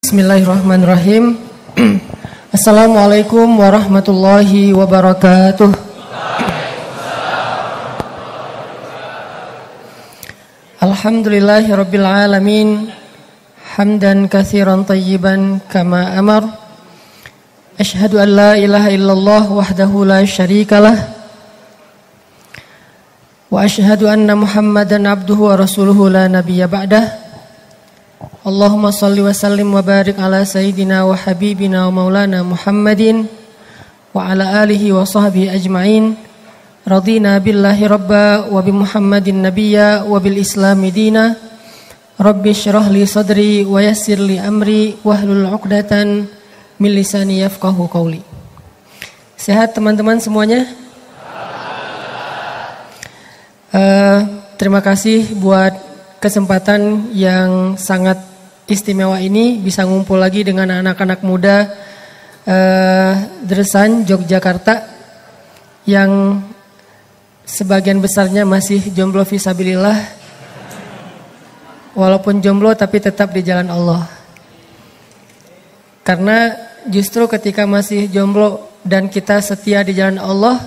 Bismillahirrahmanirrahim. Assalamualaikum warahmatullahi wabarakatuh. Alhamdulillahirabbil alamin. Hamdan katsiran tayyiban kama amar. Asyhadu an la ilaha illallah wahdahu la syarikalah. Wa asyhadu anna Muhammadan abduhu wa rasuluhu la nabiyya ba'dah. Allahumma salli wa sallim wa barik ala sayyidina wa habibina wa maulana Muhammadin wa ala alihi wa sahbihi ajma'in. Radina billahi rabba wa bi Muhammadin nabiyya wa bil islami dina. Rabbi syrah li sadri wa yassir li amri wahlul 'uqdatan min lisani yafqahu qawli. Sehat teman-teman semuanya? Terima kasih buat kesempatan yang sangat istimewa ini bisa ngumpul lagi dengan anak-anak muda Dresan Yogyakarta yang sebagian besarnya masih jomblo fisabilillah, walaupun jomblo tapi tetap di jalan Allah. Karena justru ketika masih jomblo dan kita setia di jalan Allah,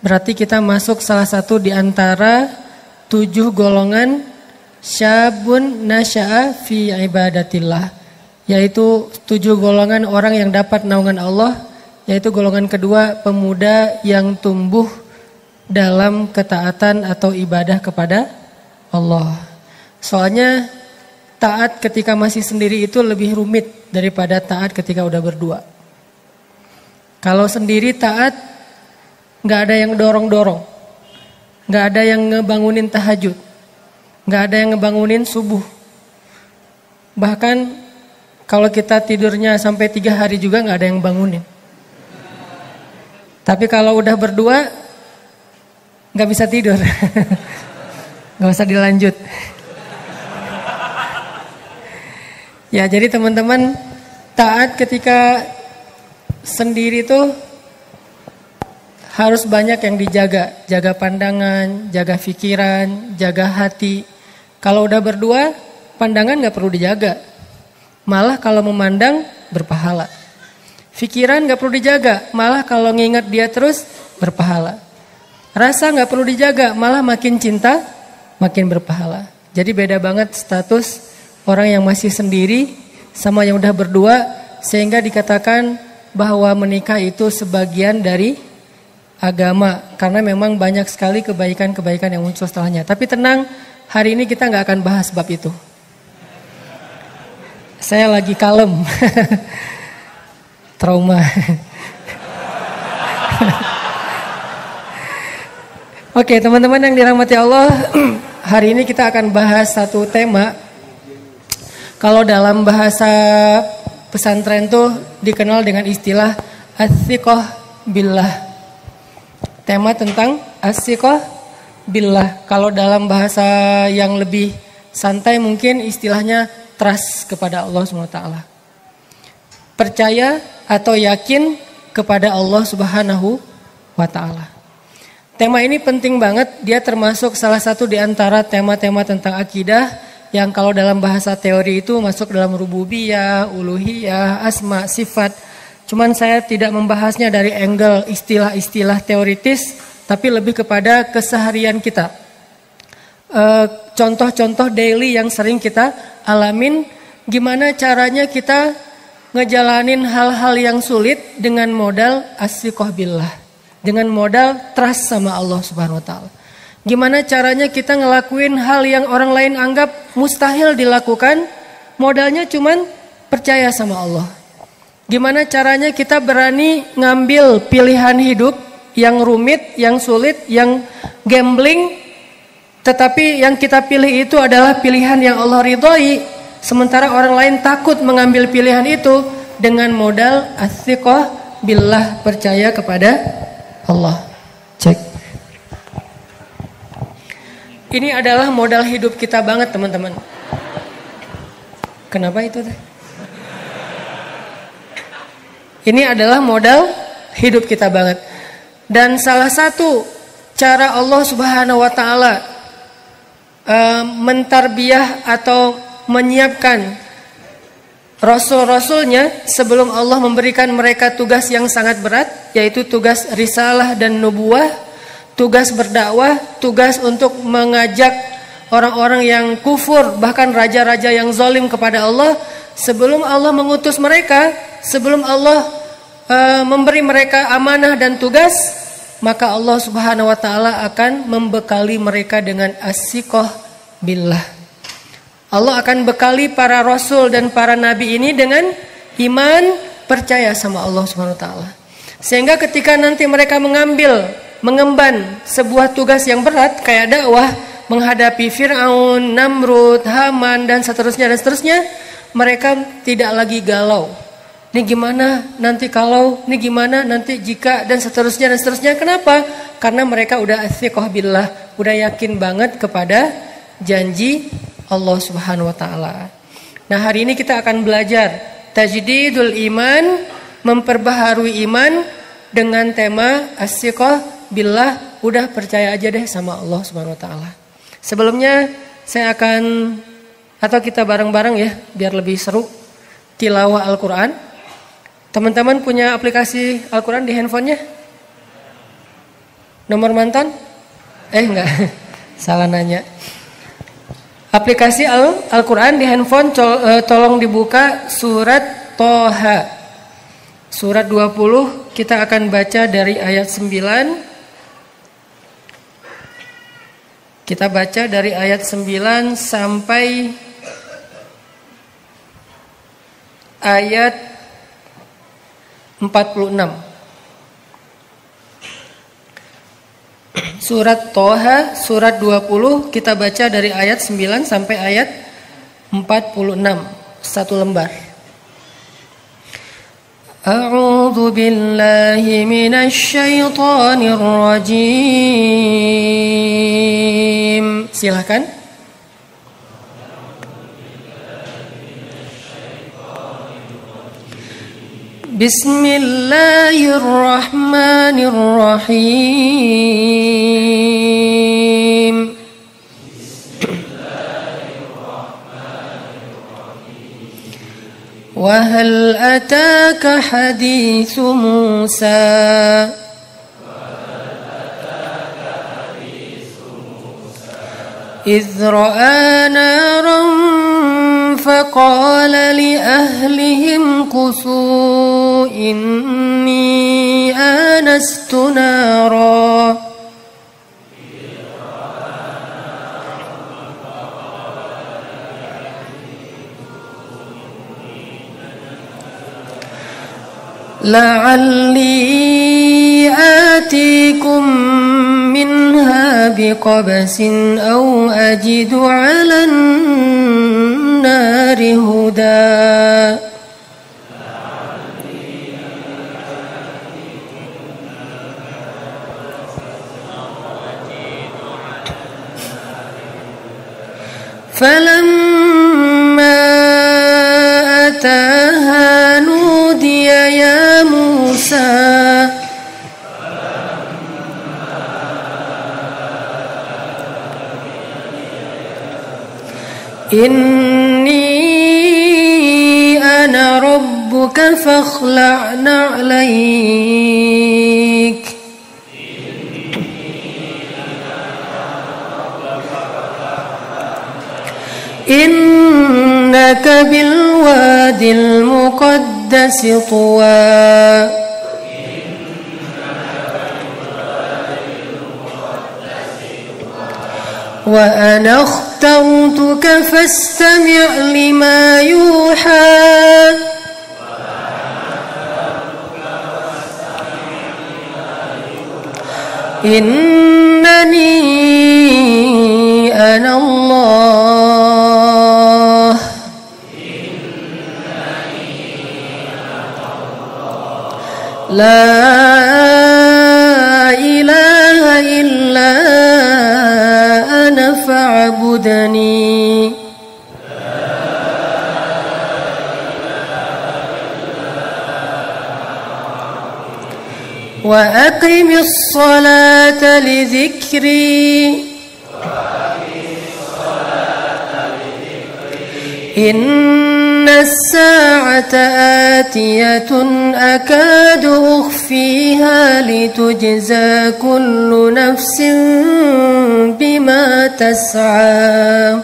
berarti kita masuk salah satu di antara 7 golongan syabun nasya'a fi ibadatillah, yaitu 7 golongan orang yang dapat naungan Allah, yaitu golongan kedua, pemuda yang tumbuh dalam ketaatan atau ibadah kepada Allah. Soalnya taat ketika masih sendiri itu lebih rumit daripada taat ketika udah berdua. Kalau sendiri taat gak ada yang dorong-dorong, gak ada yang ngebangunin tahajud, gak ada yang ngebangunin subuh. Bahkan kalau kita tidurnya sampai 3 hari juga gak ada yang bangunin. Tapi kalau udah berdua gak bisa tidur. Gak usah dilanjut. Ya, jadi teman-teman, taat ketika sendiri tuh harus banyak yang dijaga. Jaga pandangan, jaga pikiran, jaga hati. Kalau udah berdua, pandangan gak perlu dijaga. Malah kalau memandang, berpahala. Pikiran gak perlu dijaga. Malah kalau nginget dia terus, berpahala. Rasa gak perlu dijaga. Malah makin cinta, makin berpahala. Jadi beda banget status orang yang masih sendiri sama yang udah berdua. Sehingga dikatakan bahwa menikah itu sebagian dari agama, karena memang banyak sekali kebaikan-kebaikan yang muncul setelahnya. Tapi tenang, hari ini kita gak akan bahas bab itu. Saya lagi kalem. Trauma. Oke, teman-teman yang dirahmati Allah, hari ini kita akan bahas satu tema. Kalau dalam bahasa pesantren tuh dikenal dengan istilah as-siqah billah. Tema tentang as-siqah billah. Kalau dalam bahasa yang lebih santai mungkin istilahnya trust kepada Allah SWT. Percaya atau yakin kepada Allah Subhanahu wa ta'ala. Tema ini penting banget, dia termasuk salah satu di antara tema-tema tentang akidah yang kalau dalam bahasa teori itu masuk dalam rububiyah, uluhiyah, asma, sifat. Cuman saya tidak membahasnya dari angle istilah-istilah teoritis, tapi lebih kepada keseharian kita. Contoh-contoh daily yang sering kita alamin, gimana caranya kita ngejalanin hal-hal yang sulit dengan modal as-siqah billah, dengan modal trust sama Allah Subhanahu wa taala. Gimana caranya kita ngelakuin hal yang orang lain anggap mustahil dilakukan, modalnya cuman percaya sama Allah. Gimana caranya kita berani ngambil pilihan hidup yang rumit, yang sulit, yang gambling, tetapi yang kita pilih itu adalah pilihan yang Allah ridhoi, sementara orang lain takut mengambil pilihan itu, dengan modal as-siqah billah, percaya kepada Allah. Cek. Ini adalah modal hidup kita banget, teman-teman. Kenapa itu teh? Ini adalah modal hidup kita banget. Dan salah satu cara Allah Subhanahu wa taala mentarbiyah atau menyiapkan Rasul-rasulnya sebelum Allah memberikan mereka tugas yang sangat berat, yaitu tugas risalah dan nubuwah, tugas berdakwah, tugas untuk mengajak orang-orang yang kufur, bahkan raja-raja yang zalim kepada Allah. Sebelum Allah mengutus mereka, sebelum Allah memberi mereka amanah dan tugas, maka Allah Subhanahu wa taala akan membekali mereka dengan as-siqah billah. Allah akan bekali para rasul dan para nabi ini dengan iman, percaya sama Allah Subhanahu wa taala. Sehingga ketika nanti mereka mengemban sebuah tugas yang berat kayak dakwah, menghadapi Fir'aun, Namrud, Haman dan seterusnya, mereka tidak lagi galau. Ini gimana nanti kalau, ini gimana nanti jika, dan seterusnya. Kenapa? Karena mereka udah as-siqah billah, udah yakin banget kepada janji Allah Subhanahu wa taala. Nah, hari ini kita akan belajar tajdidul iman, memperbaharui iman dengan tema as-siqah billah, udah percaya aja deh sama Allah Subhanahu wa taala. Sebelumnya saya akan, atau kita bareng-bareng ya biar lebih seru, tilawah Al-Qur'an. Teman-teman punya aplikasi Al-Qur'an di handphonenya? Nomor mantan? Enggak. Salah nanya. Aplikasi Al-Quran di handphone tolong dibuka surat Toha. Surat 20 kita akan baca dari ayat 9. Kita baca dari ayat 9 sampai ayat 46. Surat Toha, surat 20, kita baca dari ayat 9 sampai ayat 46, satu lembar. A'udzu billahi minasy syaithanir rajim. Silakan. Bismillahirrahmanirrahim. Wa hal ataka haditsu Musa. إذ رأى نارا فقال لأهلهم كثوا إني آنست نارا لعلي آتيكم منها بقبس أو أجد على النار هدى فلما أتاها نودي يا موسى إني أنا ربك فاخلع نعليك إنك بالوادي المقدس طوى وأنا اخترتك فاستمع لما يوحى إنني أنا الله لا إله إلا أنا فاعبدني وأقم الصلاة لذكري إن الساعة آتية أكاد أخفيها لتجزى كل نفس بما تسعى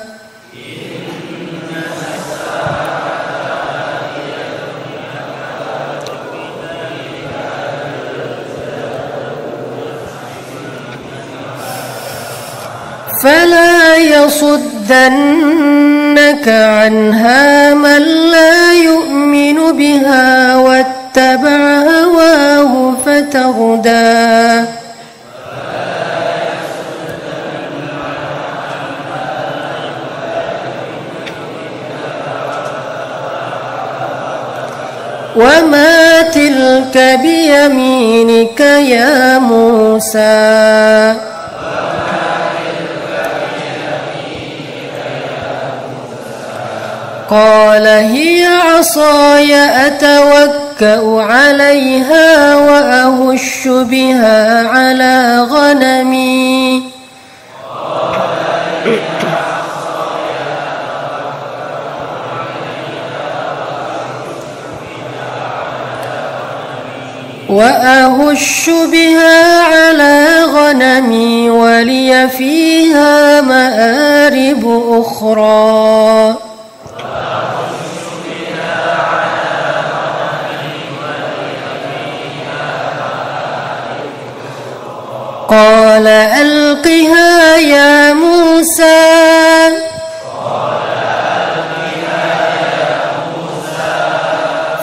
فلا يصدنك عنها من لا يؤمن بها واتبع هواه فتردى وما تلك بيمينك يا موسى قال هي عصاي أتوكأ عليها وأهش بها على غنمي ولي فيها مآرب أخرى قال ألقها يا موسى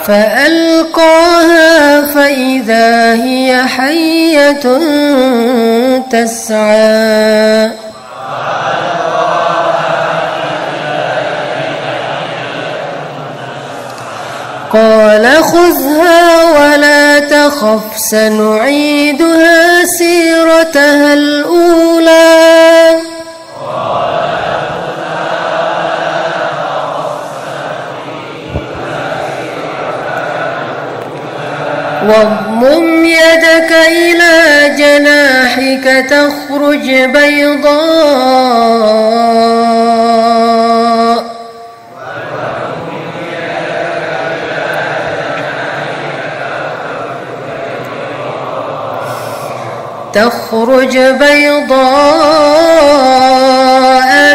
فألقاها فإذا هي حية تسعى قال خذها ولا تخف سنعيدها سيرتها الأولى واضمم يدك إلى جناحك تخرج بيضاء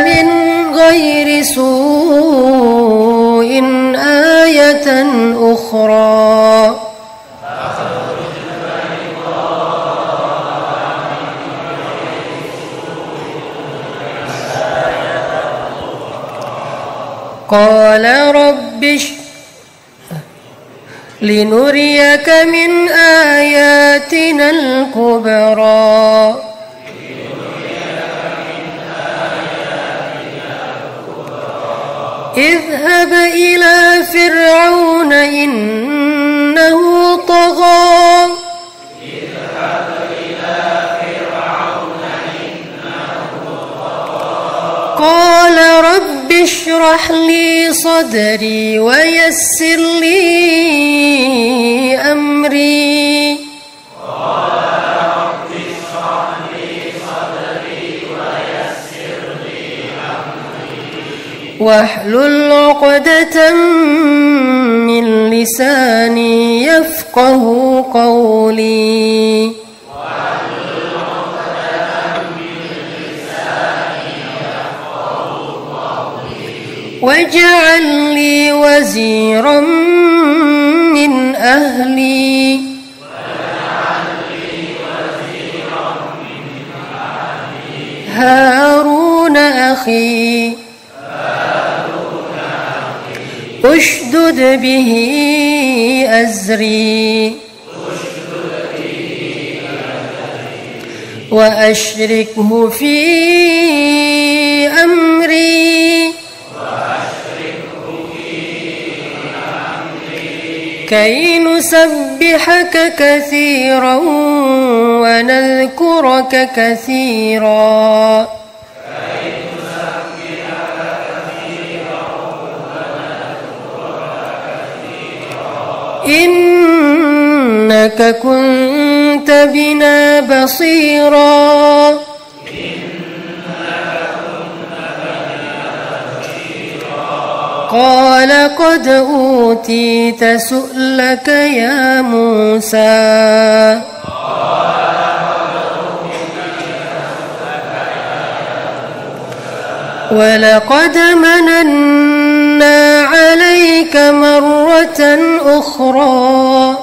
من غير سوء آية أخرى قال رب لنريك من آياتنا الكبرى اذهب إلى فرعون إنه طغى قال رب اشرح لي صدري ويسر لي أمري واحلل عقدة من لساني يفقه قولي واجعل لي وزيرا من أهلي هارون أخي اشدد به أزري وأشركه في أمري كي نسبحك كثيرا ونذكرك كثيرا إنك كنت بنا بصيرا قال قد أوتيت سؤلك يا موسى ولقد مننا عليك مرة أخرى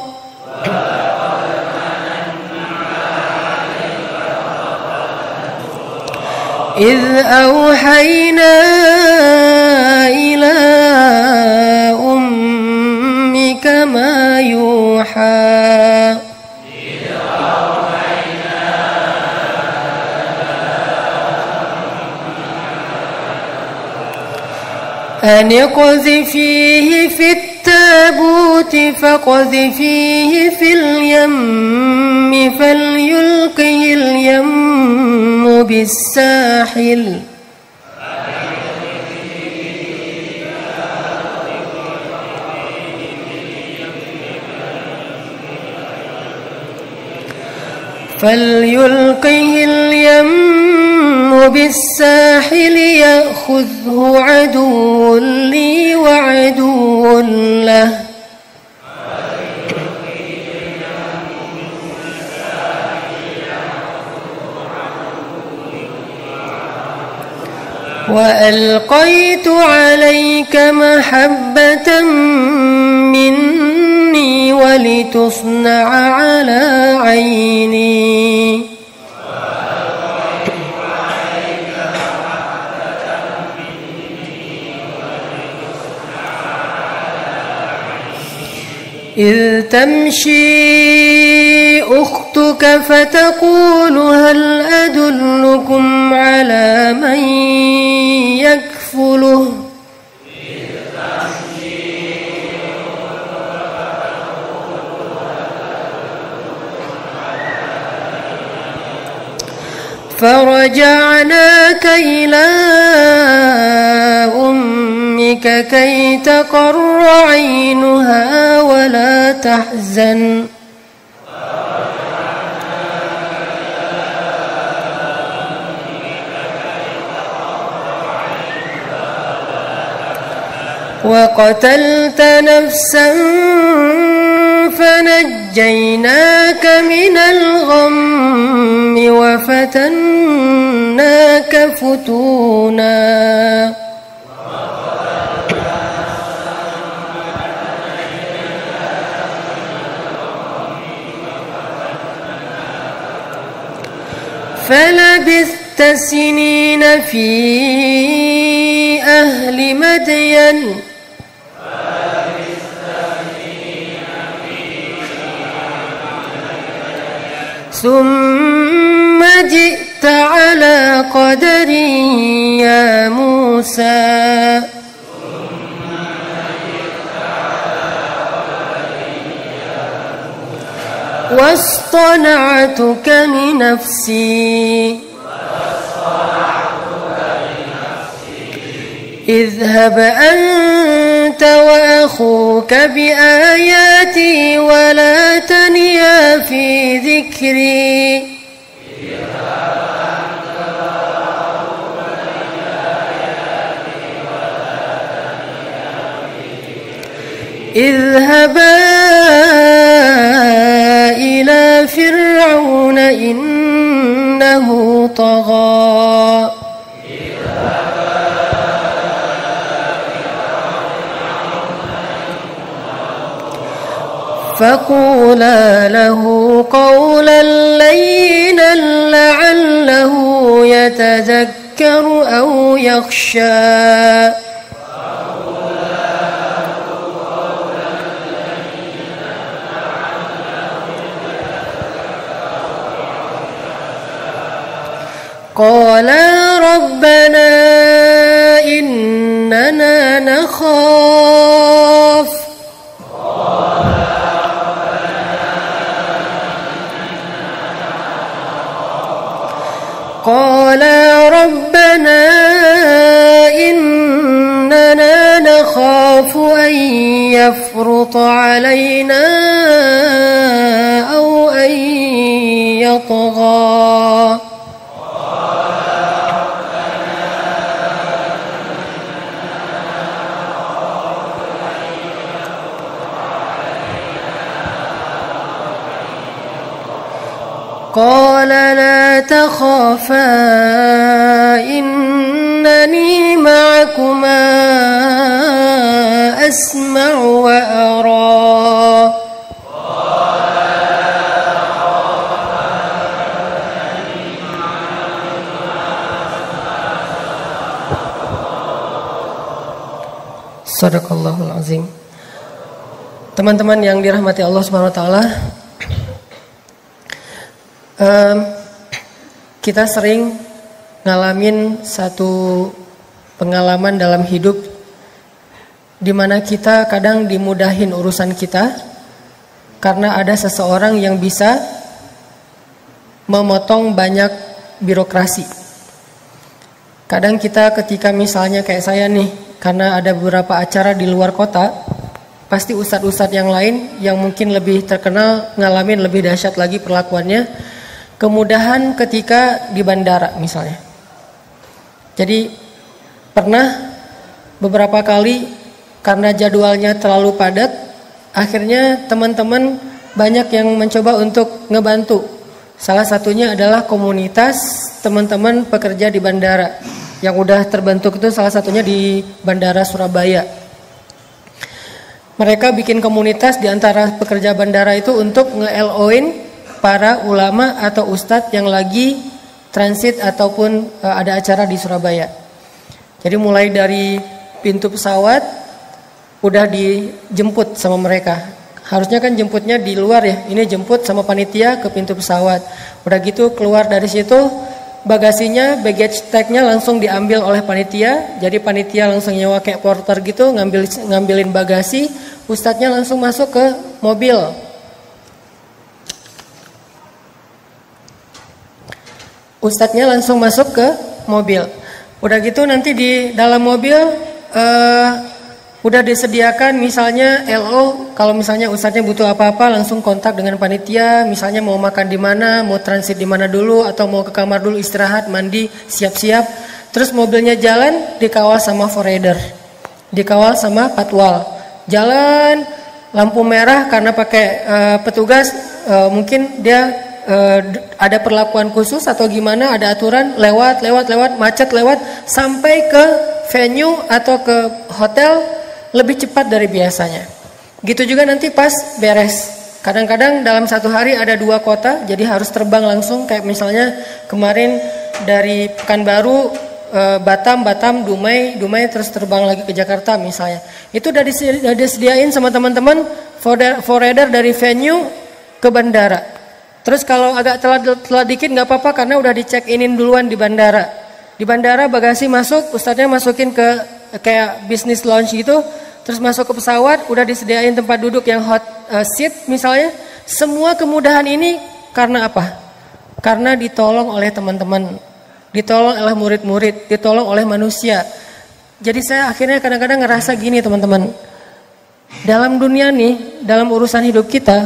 إذ أوحينا إلى أمك ما يوحى أن اقذفيه في التابوت فاقذفيه في اليم فليلقه اليم بالساحل بالساحل يأخذه عدو لي وعدو له وألقيت عليك محبة مني ولتصنع على عيني إذ تمشي أختك فتقول هل أدلكم على من يكفله فرجعناك إلى أمك كي تقر عينها ولا تحزن وقتلت نفسا فنجيناك من الغم وفتناك فتونا فلبثت سنين في أهل مدين ثم جئت على قدر يا موسى واصطنعتك لنفسي اذهب أنت وأخوك بآياتي ولا تنيا في ذكري اذهبا إلى فرعون إنه طغى فقولا له قولا لينا لعله يتذكر أو يخشى قالا ربنا إننا نخاف قالا ربنا إننا نخاف أن يفرط علينا أو أن يطغى Qala la takhafa innani ma'akuma asma'u wa ara. Sadaqallahul azim. Teman-teman yang dirahmati Allah Subhanahu wa taala, kita sering ngalamin satu pengalaman dalam hidup di mana kita kadang dimudahin urusan kita karena ada seseorang yang bisa memotong banyak birokrasi. Kadang kita ketika misalnya kayak saya nih, karena ada beberapa acara di luar kota, pasti ustadz-ustadz yang lain yang mungkin lebih terkenal ngalamin lebih dahsyat lagi perlakuannya, kemudahan ketika di bandara misalnya. Jadi pernah beberapa kali karena jadwalnya terlalu padat, akhirnya teman-teman banyak yang mencoba untuk ngebantu. Salah satunya adalah komunitas teman-teman pekerja di bandara yang udah terbentuk itu, salah satunya di Bandara Surabaya. Mereka bikin komunitas di antara pekerja bandara itu untuk nge-LO-in para ulama atau ustadz yang lagi transit ataupun ada acara di Surabaya. Jadi mulai dari pintu pesawat udah dijemput sama mereka. Harusnya kan jemputnya di luar ya, ini jemput sama panitia ke pintu pesawat. Udah gitu keluar dari situ, bagasinya, baggage tag-nya langsung diambil oleh panitia. Jadi panitia langsung nyewa kayak porter gitu, ngambilin bagasi. Ustadznya langsung masuk ke mobil. Ustadznya langsung masuk ke mobil. Udah gitu nanti di dalam mobil udah disediakan misalnya LO, kalau misalnya ustadznya butuh apa-apa langsung kontak dengan panitia, misalnya mau makan di mana, mau transit di mana dulu, atau mau ke kamar dulu istirahat, mandi, siap-siap. Terus mobilnya jalan dikawal sama forrider, dikawal sama patwal. Jalan lampu merah karena pakai petugas, mungkin dia ada perlakuan khusus atau gimana, ada aturan, lewat, macet lewat sampai ke venue atau ke hotel lebih cepat dari biasanya. Gitu juga nanti pas beres. Kadang-kadang dalam satu hari ada 2 kota, jadi harus terbang langsung. Kayak misalnya kemarin dari Pekanbaru, Batam, Dumai terus terbang lagi ke Jakarta misalnya. Itu udah disediain sama teman-teman forrider dari venue ke bandara. Terus kalau agak telat dikit nggak apa-apa karena udah di-check-inin duluan di bandara. Di bandara bagasi masuk, ustadznya masukin ke kayak business lounge gitu, terus masuk ke pesawat, udah disediain tempat duduk yang hot seat misalnya. Semua kemudahan ini karena apa? Karena ditolong oleh teman-teman, ditolong oleh murid-murid, ditolong oleh manusia. Jadi saya akhirnya kadang-kadang ngerasa gini teman-teman, dalam dunia nih, dalam urusan hidup kita,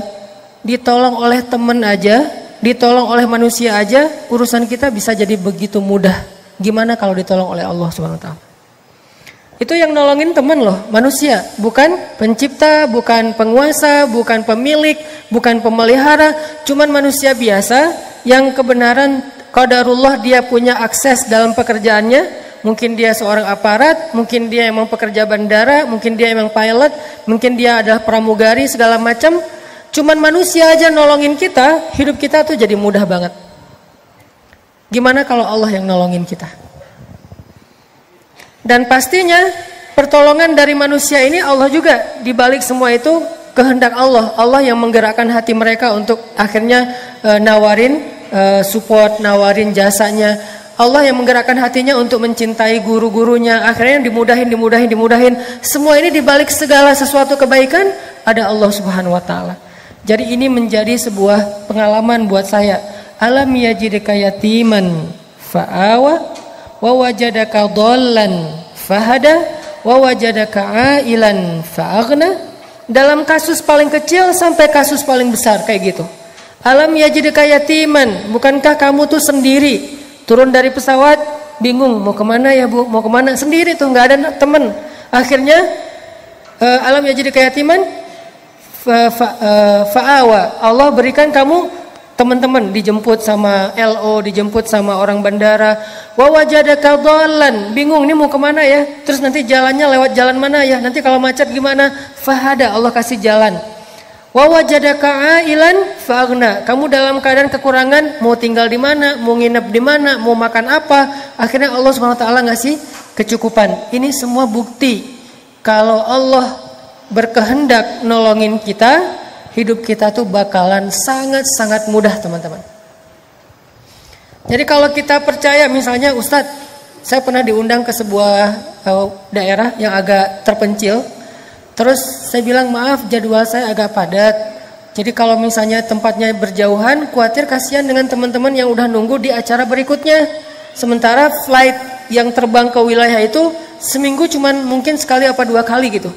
ditolong oleh teman aja, ditolong oleh manusia aja, urusan kita bisa jadi begitu mudah. Gimana kalau ditolong oleh Allah Subhanahu wa taala? Itu yang nolongin teman loh, manusia, bukan pencipta, bukan penguasa, bukan pemilik, bukan pemelihara, cuman manusia biasa yang kebenaran qadarullah dia punya akses dalam pekerjaannya. Mungkin dia seorang aparat, mungkin dia emang pekerja bandara, mungkin dia emang pilot, mungkin dia adalah pramugari segala macam. Cuman manusia aja nolongin kita, hidup kita tuh jadi mudah banget. Gimana kalau Allah yang nolongin kita? Dan pastinya pertolongan dari manusia ini Allah juga, dibalik semua itu kehendak Allah. Allah yang menggerakkan hati mereka untuk akhirnya nawarin support, nawarin jasanya. Allah yang menggerakkan hatinya untuk mencintai guru-gurunya. Akhirnya dimudahin. Semua ini dibalik segala sesuatu kebaikan ada Allah Subhanahu wa taala. Jadi ini menjadi sebuah pengalaman buat saya. Alam yajidka yatiman fa'awa wa wajadaka dhallan fahada wa wajadaka ailan fa'aghna. Dalam kasus paling kecil sampai kasus paling besar kayak gitu. Alam yajidka yatiman, bukankah kamu tuh sendiri turun dari pesawat bingung mau kemana ya bu, mau kemana, sendiri tuh nggak ada teman. Akhirnya alam yajidka yatiman fa'awa, Allah berikan kamu Teman-teman dijemput sama LO, dijemput sama orang bandara. Wa wajadaka dhallan, bingung nih mau kemana ya? Terus nanti jalannya lewat jalan mana ya? Nanti kalau macet gimana? Fahada, Allah kasih jalan. Wa wajadaka ailan fa'aghna, kamu dalam keadaan kekurangan, mau tinggal di mana, mau nginep di mana, mau makan apa? Akhirnya Allah Subhanahu wa taala ngasih kecukupan. Ini semua bukti kalau Allah berkehendak nolongin kita, hidup kita tuh bakalan sangat-sangat mudah, teman-teman. Jadi kalau kita percaya, misalnya Ustadz, saya pernah diundang ke sebuah daerah yang agak terpencil. Terus saya bilang, maaf jadwal saya agak padat. Jadi kalau misalnya tempatnya berjauhan, khawatir kasihan dengan teman-teman yang udah nunggu di acara berikutnya. Sementara flight yang terbang ke wilayah itu seminggu cuman mungkin sekali apa 2 kali gitu.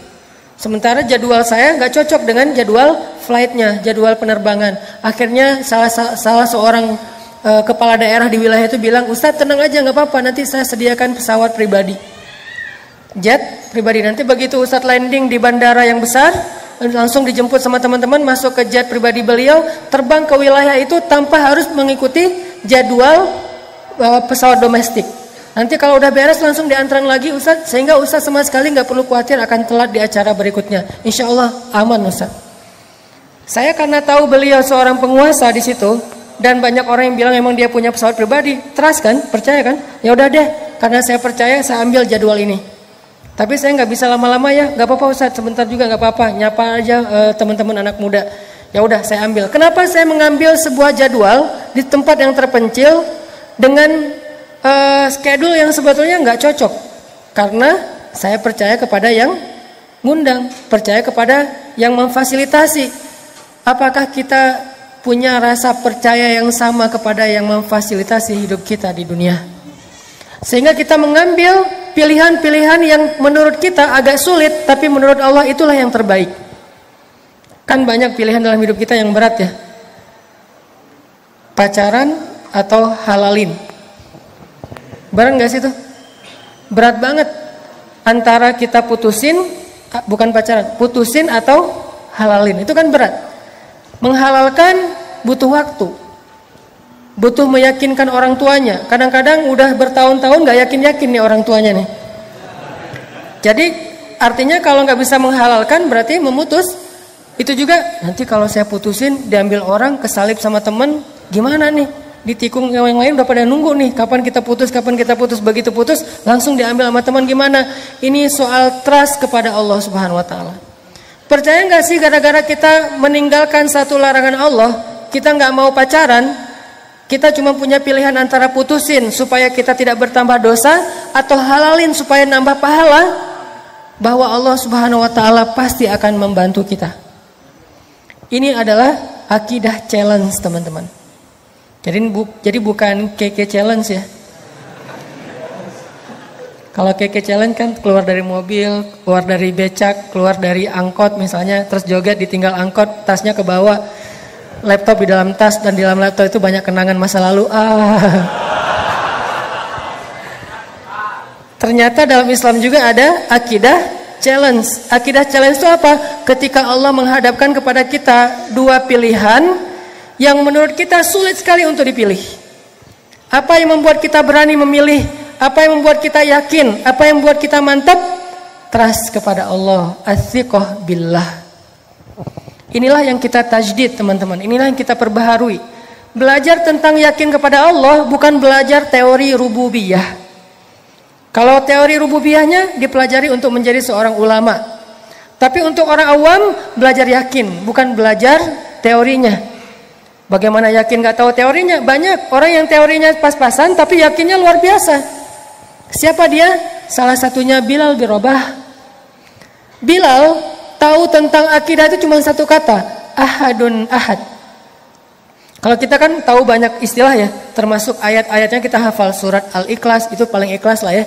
Sementara jadwal saya nggak cocok dengan jadwal flightnya, jadwal penerbangan. Akhirnya salah seorang kepala daerah di wilayah itu bilang, Ustadz tenang aja nggak apa-apa, nanti saya sediakan pesawat pribadi, jet pribadi. Nanti begitu Ustadz landing di bandara yang besar, langsung dijemput sama teman-teman, masuk ke jet pribadi beliau, terbang ke wilayah itu tanpa harus mengikuti jadwal pesawat domestik. Nanti kalau udah beres langsung diantarin lagi Ustadz, sehingga Ustadz sama sekali nggak perlu khawatir akan telat di acara berikutnya. Insya Allah aman Ustadz. Saya karena tahu beliau seorang penguasa di situ, dan banyak orang yang bilang emang dia punya pesawat pribadi, trust kan, percaya kan? Ya udah deh, karena saya percaya saya ambil jadwal ini. Tapi saya nggak bisa lama-lama ya, nggak apa-apa Ustadz, sebentar juga nggak apa-apa, nyapa aja teman-teman anak muda. Ya udah saya ambil. Kenapa saya mengambil sebuah jadwal di tempat yang terpencil dengan schedule yang sebetulnya nggak cocok? Karena saya percaya kepada yang ngundang, percaya kepada yang memfasilitasi. Apakah kita punya rasa percaya yang sama kepada yang memfasilitasi hidup kita di dunia? Sehingga kita mengambil pilihan-pilihan yang menurut kita agak sulit, tapi menurut Allah itulah yang terbaik. Kan banyak pilihan dalam hidup kita yang berat ya. Pacaran atau halalin. Berat gak sih itu? Berat banget. Antara kita putusin, bukan pacaran, putusin atau halalin. Itu kan berat. Menghalalkan butuh waktu, butuh meyakinkan orang tuanya. Kadang-kadang udah bertahun-tahun gak yakin-yakin nih orang tuanya nih. Jadi artinya kalau gak bisa menghalalkan berarti memutus. Itu juga nanti kalau saya putusin diambil orang, kesalip sama temen, gimana nih? Ditikung yang lain udah pada nunggu nih, kapan kita putus, kapan kita putus. Begitu putus langsung diambil sama teman, gimana? Ini soal trust kepada Allah Subhanahu wa taala. Percaya nggak sih gara-gara kita meninggalkan satu larangan Allah, kita nggak mau pacaran, kita cuma punya pilihan antara putusin supaya kita tidak bertambah dosa atau halalin supaya nambah pahala, bahwa Allah Subhanahu wa taala pasti akan membantu kita. Ini adalah akidah challenge, teman-teman. Jadi bukan keke challenge ya. Kalau keke challenge kan keluar dari mobil, keluar dari becak, keluar dari angkot misalnya, terus joget ditinggal angkot, tasnya ke bawah, laptop di dalam tas, dan di dalam laptop itu banyak kenangan masa lalu. Ternyata dalam Islam juga ada akidah challenge. Akidah challenge itu apa? Ketika Allah menghadapkan kepada kita dua pilihan yang menurut kita sulit sekali untuk dipilih. Apa yang membuat kita berani memilih? Apa yang membuat kita yakin? Apa yang membuat kita mantap? Trust kepada Allah, athiqah billah. Inilah yang kita tajdid, teman-teman. Inilah yang kita perbaharui. Belajar tentang yakin kepada Allah bukan belajar teori rububiyah. Kalau teori rububiyahnya dipelajari untuk menjadi seorang ulama. Tapi untuk orang awam belajar yakin, bukan belajar teorinya. Bagaimana yakin gak tahu teorinya? Banyak orang yang teorinya pas-pasan tapi yakinnya luar biasa. Siapa dia? Salah satunya Bilal bin Rabah. Bilal tahu tentang akidah itu cuma satu kata, ahadun ahad. Kalau kita kan tahu banyak istilah ya, termasuk ayat-ayatnya kita hafal. Surat Al-Ikhlas itu paling ikhlas lah ya.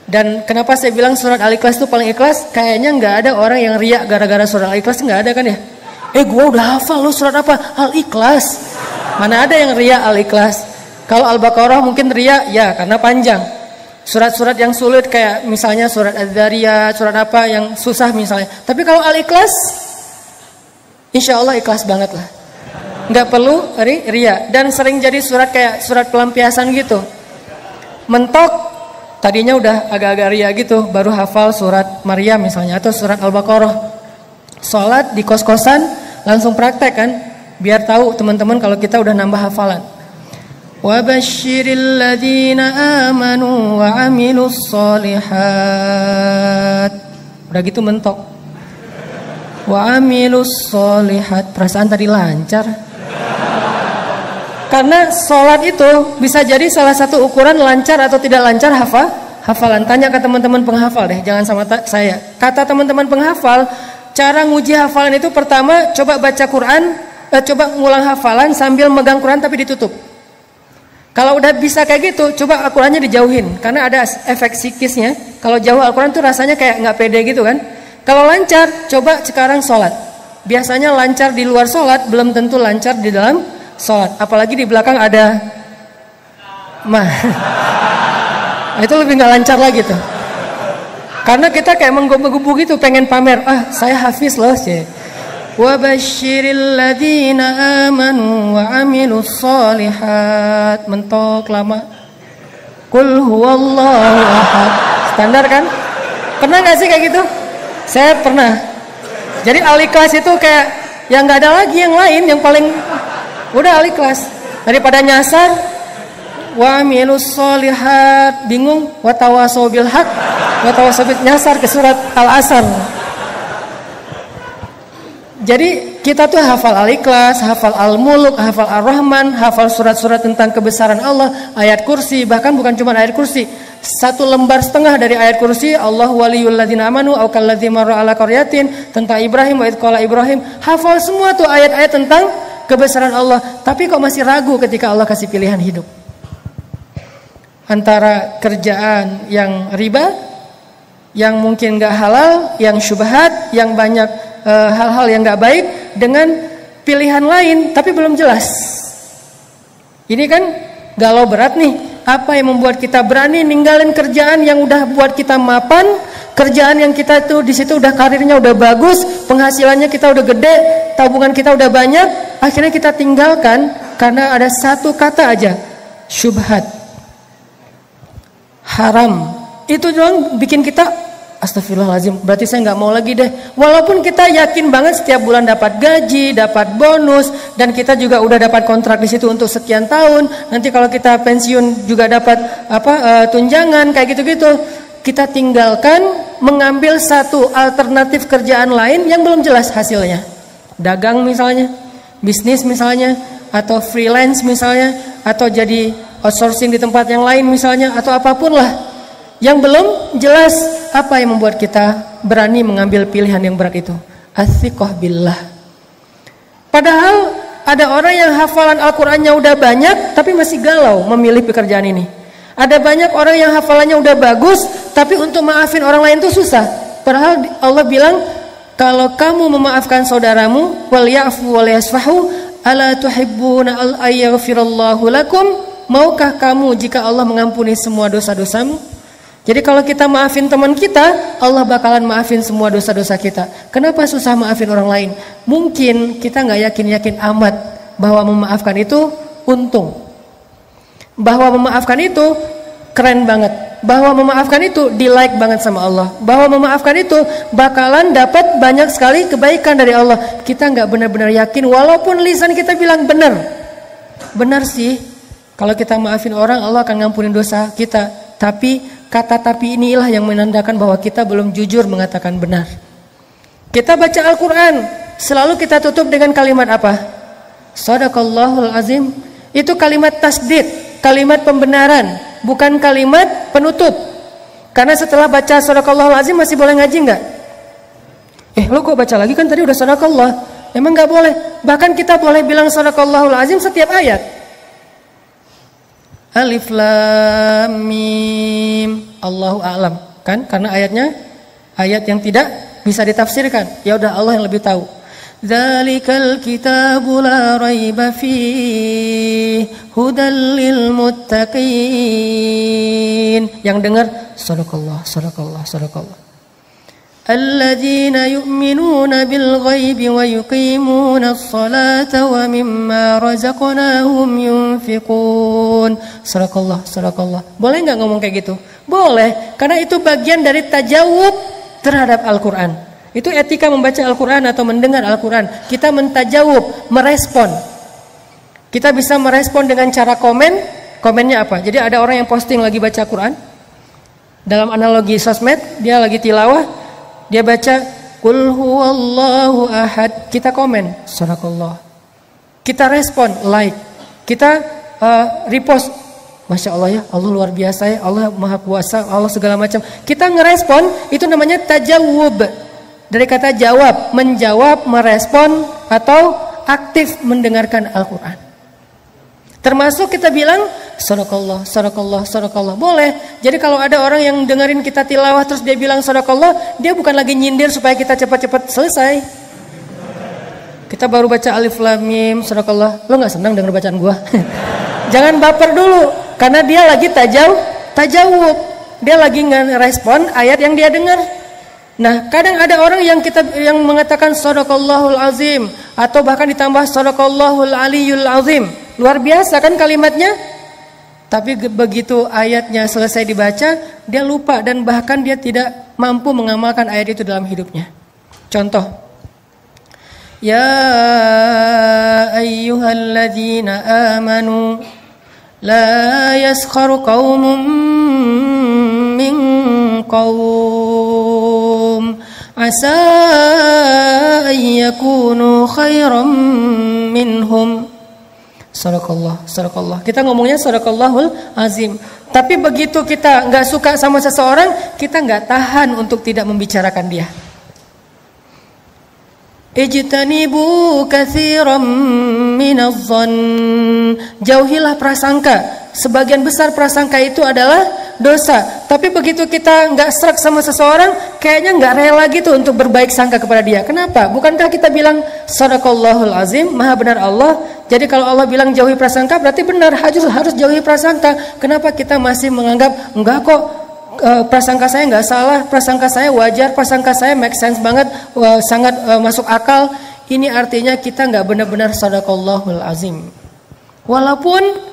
Dan kenapa saya bilang surat Al-Ikhlas itu paling ikhlas? Kayaknya nggak ada orang yang riak gara-gara surat Al-Ikhlas, nggak ada kan ya? Gua udah hafal lo surat apa? Al-Ikhlas. Mana ada yang riak Al-Ikhlas? Kalau Al-Baqarah mungkin riak ya karena panjang. Surat-surat yang sulit kayak misalnya surat Az-Zariyat, surat apa yang susah misalnya. Tapi kalau Al-Ikhlas, insya Allah ikhlas banget lah. Nggak perlu ria. Dan sering jadi surat kayak surat pelampiasan gitu. Mentok, tadinya udah agak-agak ria gitu, baru hafal surat Maryam misalnya atau surat Al-Baqarah. Sholat di kos-kosan langsung praktek kan, biar tahu teman-teman kalau kita udah nambah hafalan. Wabashiril ladzina amanu wa amilus solihat. Udah gitu mentok. Wa amilus solihat. Perasaan tadi lancar. Karena sholat itu bisa jadi salah satu ukuran lancar atau tidak lancar hafalan. Tanya ke teman-teman penghafal deh, jangan sama saya. Kata teman-teman penghafal, cara nguji hafalan itu pertama coba baca Quran, coba ngulang hafalan sambil megang Quran tapi ditutup. Kalau udah bisa kayak gitu, coba Al-Qurannya dijauhin. Karena ada efek psikisnya. Kalau jauh Al-Quran tuh rasanya kayak nggak pede gitu kan. Kalau lancar, coba sekarang sholat. Biasanya lancar di luar sholat, belum tentu lancar di dalam sholat. Apalagi di belakang ada itu lebih nggak lancar lagi tuh. Karena kita kayak menggebu-gebu gitu, pengen pamer. Saya hafiz loh sih. Wabashiril ladzina amanu wa amilus solihat. Mentok lama. Qul huwallahu ahad. Standar kan? Pernah gak sih kayak gitu? Saya pernah. Jadi al-ikhlas itu kayak yang gak ada lagi yang lain, yang paling udah al-ikhlas. Daripada nyasar wa amilus solihat, bingung, wa tawasau bil haq, wa tawasau bil nyasar ke surat Al-Asr. Jadi kita tuh hafal Al-Ikhlas, hafal Al-Muluk, hafal Ar-Rahman, hafal surat-surat tentang kebesaran Allah, ayat kursi, bahkan bukan cuma ayat kursi. 1 lembar setengah dari ayat kursi, Allah waliyul ladzina amanu au kalladzi marra ala qaryatin, tentang Ibrahim wa idz qala Ibrahim. Hafal semua tuh ayat-ayat tentang kebesaran Allah. Tapi kok masih ragu ketika Allah kasih pilihan hidup? Antara kerjaan yang riba, yang mungkin gak halal, yang syubhat, yang banyak hal-hal yang gak baik, dengan pilihan lain tapi belum jelas. Ini kan galau berat nih. Apa yang membuat kita berani ninggalin kerjaan yang udah buat kita mapan, kerjaan yang kita tuh di situ udah karirnya udah bagus, penghasilannya kita udah gede, tabungan kita udah banyak, akhirnya kita tinggalkan karena ada satu kata aja, syubhat, haram. Itu doang bikin kita astagfirullahaladzim, berarti saya nggak mau lagi deh. Walaupun kita yakin banget setiap bulan dapat gaji, dapat bonus, dan kita juga udah dapat kontrak di situ untuk sekian tahun. Nanti kalau kita pensiun juga dapat tunjangan kayak gitu-gitu. Kita tinggalkan mengambil satu alternatif kerjaan lain yang belum jelas hasilnya. Dagang misalnya, bisnis misalnya, atau freelance misalnya, atau jadi outsourcing di tempat yang lain misalnya, atau apapun lah. Yang belum jelas. Apa yang membuat kita berani mengambil pilihan yang berat itu? Athiqah billah. Padahal ada orang yang hafalan Al-Qur'annya udah banyak tapi masih galau memilih pekerjaan ini. Ada banyak orang yang hafalannya udah bagus tapi untuk maafin orang lain itu susah. Padahal Allah bilang, kalau kamu memaafkan saudaramu, wal ya'fu wal yasfahu, ala tuhibbuna ay yaghfirallahu lakum? Maukah kamu jika Allah mengampuni semua dosa-dosamu? Jadi kalau kita maafin teman kita, Allah bakalan maafin semua dosa-dosa kita. Kenapa susah maafin orang lain? Mungkin kita nggak yakin-yakin amat bahwa memaafkan itu untung. Bahwa memaafkan itu keren banget. Bahwa memaafkan itu di-like banget sama Allah. Bahwa memaafkan itu bakalan dapat banyak sekali kebaikan dari Allah. Kita nggak benar-benar yakin walaupun lisan kita bilang benar. Benar sih. Kalau kita maafin orang, Allah akan ngampunin dosa kita. Tapi kata tapi inilah yang menandakan bahwa kita belum jujur mengatakan benar. Kita baca Al-Quran, selalu kita tutup dengan kalimat apa? Shadaqallahul azim. Itu kalimat tasdid, kalimat pembenaran, bukan kalimat penutup. Karena setelah baca Shadaqallahul azim masih boleh ngaji enggak? Lo kok baca lagi, kan tadi udah Shadaqallah. Emang enggak boleh. Bahkan kita boleh bilang Shadaqallahul azim setiap ayat. Alif Lam Mim, Allahu a'lam, kan? Karena ayatnya ayat yang tidak bisa ditafsirkan. Ya udah, Allah yang lebih tahu. Dzalikal kitabu la raiba fihi hudal lil muttaqin. Yang dengar sadaqallah, sadaqallah, sadaqallah. alladzina yu'minuna bil ghaibi wa yuqimunas salata wa mimma razaqnahum yunfiqun. Sadaqallah. Boleh enggak ngomong kayak gitu? Boleh, karena itu bagian dari tajawub terhadap Al-Qur'an. Itu etika membaca Al-Qur'an atau mendengar Al-Qur'an. Kita mentajawub, merespon. Kita bisa merespon dengan cara komen. Komennya apa? Jadi ada orang yang posting lagi baca Quran. Dalam analogi sosmed, dia lagi tilawah, dia baca Qul huwallahu ahad. Kita komen, sadaqallah. Kita respon, like. Kita repost, Masya Allah ya, Allah luar biasa ya, Allah maha kuasa, Allah segala macam. Kita ngerespon, itu namanya tajawub. Dari kata jawab, menjawab, merespon, atau aktif mendengarkan Al-Quran. Termasuk kita bilang, sadaqallah. Boleh. Jadi kalau ada orang yang dengerin kita tilawah terus dia bilang sadaqallah, dia bukan lagi nyindir supaya kita cepat-cepat selesai. Kita baru baca alif lam mim, sadaqallah. Lo gak senang denger bacaan gua? Jangan baper dulu. Karena dia lagi tajawub. Dia lagi ngerespon ayat yang dia dengar. Nah, kadang ada orang yang mengatakan sadaqallahul azim atau bahkan ditambah sadaqallahul aliyul azim. Luar biasa kan kalimatnya? Tapi begitu ayatnya selesai dibaca, dia lupa dan bahkan dia tidak mampu mengamalkan ayat itu dalam hidupnya. Contoh, ya ayyuhalladzina amanu la yaskharu qaumun min qaum asa an yakunu khairan minhum. Sadaqallah. Kita ngomongnya sadaqallahul azim. Tapi begitu kita nggak suka sama seseorang, kita nggak tahan untuk tidak membicarakan dia. Ijtanibu katsiran minadh-dhann. Jauhilah prasangka. Sebagian besar prasangka itu adalah dosa. Tapi begitu kita nggak serak sama seseorang, kayaknya nggak rela gitu untuk berbaik sangka kepada dia. Kenapa? Bukankah kita bilang sadaqallahul azim, maha benar Allah? Jadi kalau Allah bilang jauhi prasangka, berarti benar, harus jauhi prasangka. Kenapa kita masih menganggap enggak kok, prasangka saya nggak salah, prasangka saya wajar, prasangka saya make sense banget, sangat masuk akal. Ini artinya kita nggak benar-benar sadaqallahul azim. Walaupun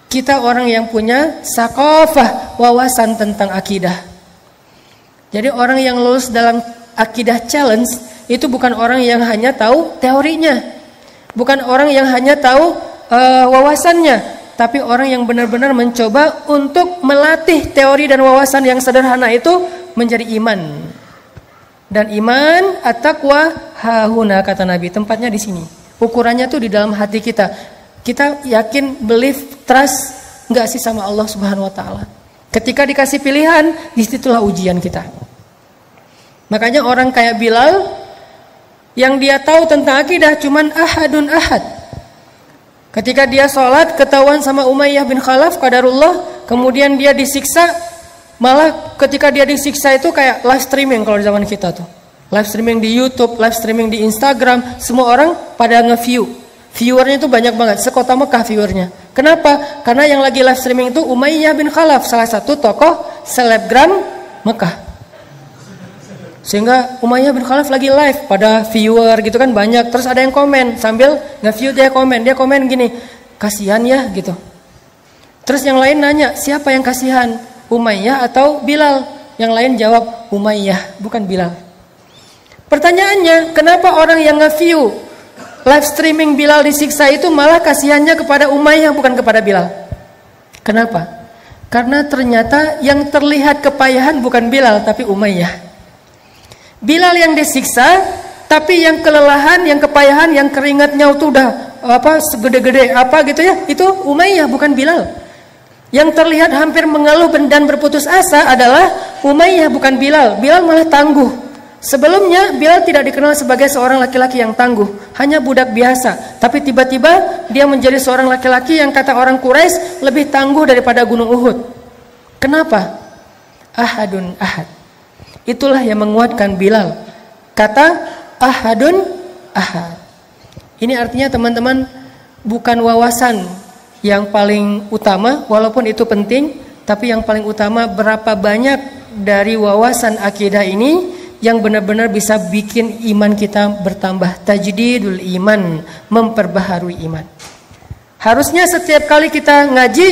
kita orang yang punya sakofah, wawasan tentang akidah. Jadi orang yang lulus dalam akidah challenge itu bukan orang yang hanya tahu teorinya, bukan orang yang hanya tahu wawasannya, tapi orang yang benar-benar mencoba untuk melatih teori dan wawasan yang sederhana itu menjadi iman. Dan iman at-taqwa hahuna, kata Nabi, tempatnya di sini. Ukurannya tuh di dalam hati kita. Kita yakin, believe, trust enggak sih sama Allah Subhanahu wa taala. Ketika dikasih pilihan, disitulah ujian kita. Makanya orang kayak Bilal yang dia tahu tentang akidah cuman ahadun ahad. Ketika dia sholat ketahuan sama Umayyah bin Khalaf qadarullah, kemudian dia disiksa. Malah ketika dia disiksa itu kayak live streaming kalau di zaman kita tuh. Live streaming di YouTube, live streaming di Instagram, semua orang pada nge-view. Viewernya itu banyak banget, sekota Mekah viewernya. Kenapa? Karena yang lagi live streaming itu Umayyah bin Khalaf, salah satu tokoh selebgram Mekah. Sehingga Umayyah bin Khalaf lagi live, pada viewer gitu kan banyak. Terus ada yang komen, sambil nge-view dia komen gini, kasihan ya gitu. Terus yang lain nanya, siapa yang kasihan? Umayyah atau Bilal? Yang lain jawab, Umayyah, bukan Bilal. Pertanyaannya, kenapa orang yang nge-view live streaming Bilal disiksa itu malah kasihannya kepada Umayyah bukan kepada Bilal? Kenapa? Karena ternyata yang terlihat kepayahan bukan Bilal tapi Umayyah. Bilal yang disiksa, tapi yang kelelahan, yang kepayahan, yang keringatnya itu udah segede-gede gitu ya, itu Umayyah bukan Bilal. Yang terlihat hampir mengeluh dan berputus asa adalah Umayyah bukan Bilal. Bilal malah tangguh. Sebelumnya Bilal tidak dikenal sebagai seorang laki-laki yang tangguh, hanya budak biasa. Tapi tiba-tiba dia menjadi seorang laki-laki yang kata orang Quraisy lebih tangguh daripada gunung Uhud. Kenapa? Ahadun ahad. Itulah yang menguatkan Bilal. Kata ahadun ahad. Ini artinya teman-teman, bukan wawasan yang paling utama, walaupun itu penting, tapi yang paling utama berapa banyak dari wawasan akidah ini yang benar-benar bisa bikin iman kita bertambah. Tajdidul iman, memperbaharui iman. Harusnya setiap kali kita ngaji,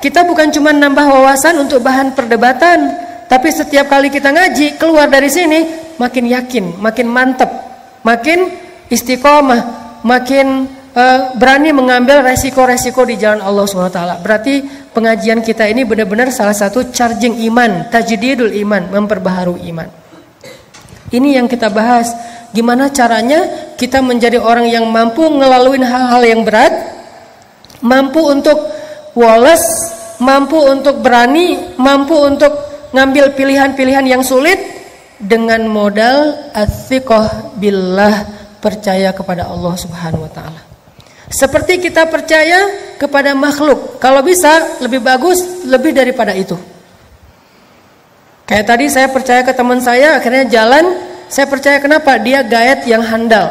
kita bukan cuma nambah wawasan untuk bahan perdebatan, tapi setiap kali kita ngaji, keluar dari sini makin yakin, makin mantap, makin istiqomah, makin berani mengambil resiko-resiko di jalan Allah SWT. Berarti pengajian kita ini benar-benar salah satu charging iman, tajdidul iman, memperbaharui iman. Ini yang kita bahas. Gimana caranya kita menjadi orang yang mampu ngelaluin hal-hal yang berat, mampu untuk woles, mampu untuk berani, mampu untuk ngambil pilihan-pilihan yang sulit dengan modal ats-tsiqah billah, percaya kepada Allah Subhanahu wa taala. Seperti kita percaya kepada makhluk, kalau bisa lebih bagus lebih daripada itu. Kayak tadi saya percaya ke teman saya, akhirnya jalan, saya percaya kenapa? Dia guide yang handal.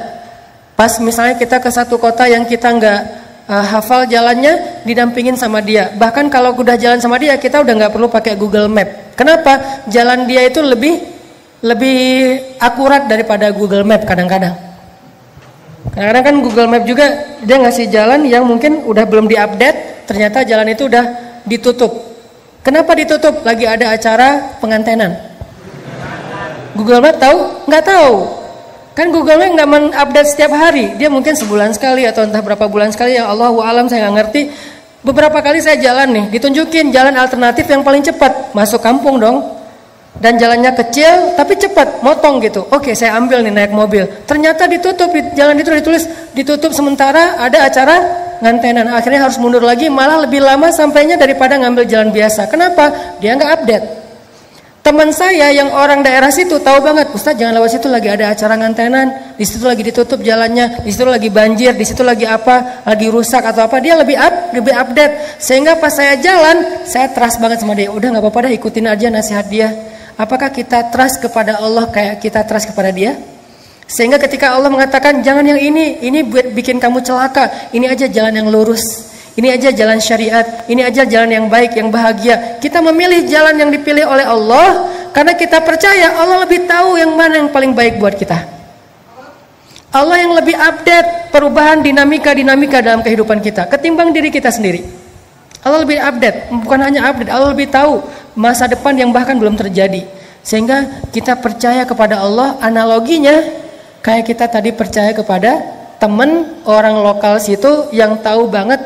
Pas misalnya kita ke satu kota yang kita nggak hafal jalannya, didampingin sama dia. Bahkan kalau udah jalan sama dia, kita udah nggak perlu pakai Google Map. Kenapa? Jalan dia itu lebih akurat daripada Google Map kadang-kadang. Kadang-kadang kan Google Map juga dia ngasih jalan yang mungkin udah belum diupdate, ternyata jalan itu udah ditutup. Kenapa ditutup? Lagi ada acara pengantenan. Google Map tahu? Nggak tahu. Kan Google Map nggak mengupdate setiap hari. Dia mungkin sebulan sekali atau entah berapa bulan sekali. Ya Allahu alam, saya nggak ngerti. Beberapa kali saya jalan nih, ditunjukin jalan alternatif yang paling cepat. Masuk kampung dong. Dan jalannya kecil tapi cepat, motong gitu. Oke, saya ambil nih naik mobil. Ternyata ditutup, jalan itu ditulis ditutup sementara ada acara ngantenan. Akhirnya harus mundur lagi, malah lebih lama sampainya daripada ngambil jalan biasa. Kenapa? Dia nggak update. Teman saya yang orang daerah situ tahu banget, Ustaz jangan lewat situ, lagi ada acara ngantenan, di situ lagi ditutup jalannya, di situ lagi banjir, di situ lagi apa, lagi rusak atau apa. Dia lebih update. Sehingga pas saya jalan, saya trust banget sama dia. Udah nggak apa-apa dah, ikutin aja nasihat dia. Apakah kita trust kepada Allah kayak kita trust kepada dia? Sehingga ketika Allah mengatakan jangan yang ini buat bikin kamu celaka, ini aja jalan yang lurus, ini aja jalan syariat, ini aja jalan yang baik, yang bahagia. Kita memilih jalan yang dipilih oleh Allah karena kita percaya Allah lebih tahu yang mana yang paling baik buat kita. Allah yang lebih update perubahan dinamika dalam kehidupan kita ketimbang diri kita sendiri. Allah lebih update, bukan hanya update, Allah lebih tahu masa depan yang bahkan belum terjadi. Sehingga kita percaya kepada Allah, analoginya kayak kita tadi percaya kepada teman orang lokal situ yang tahu banget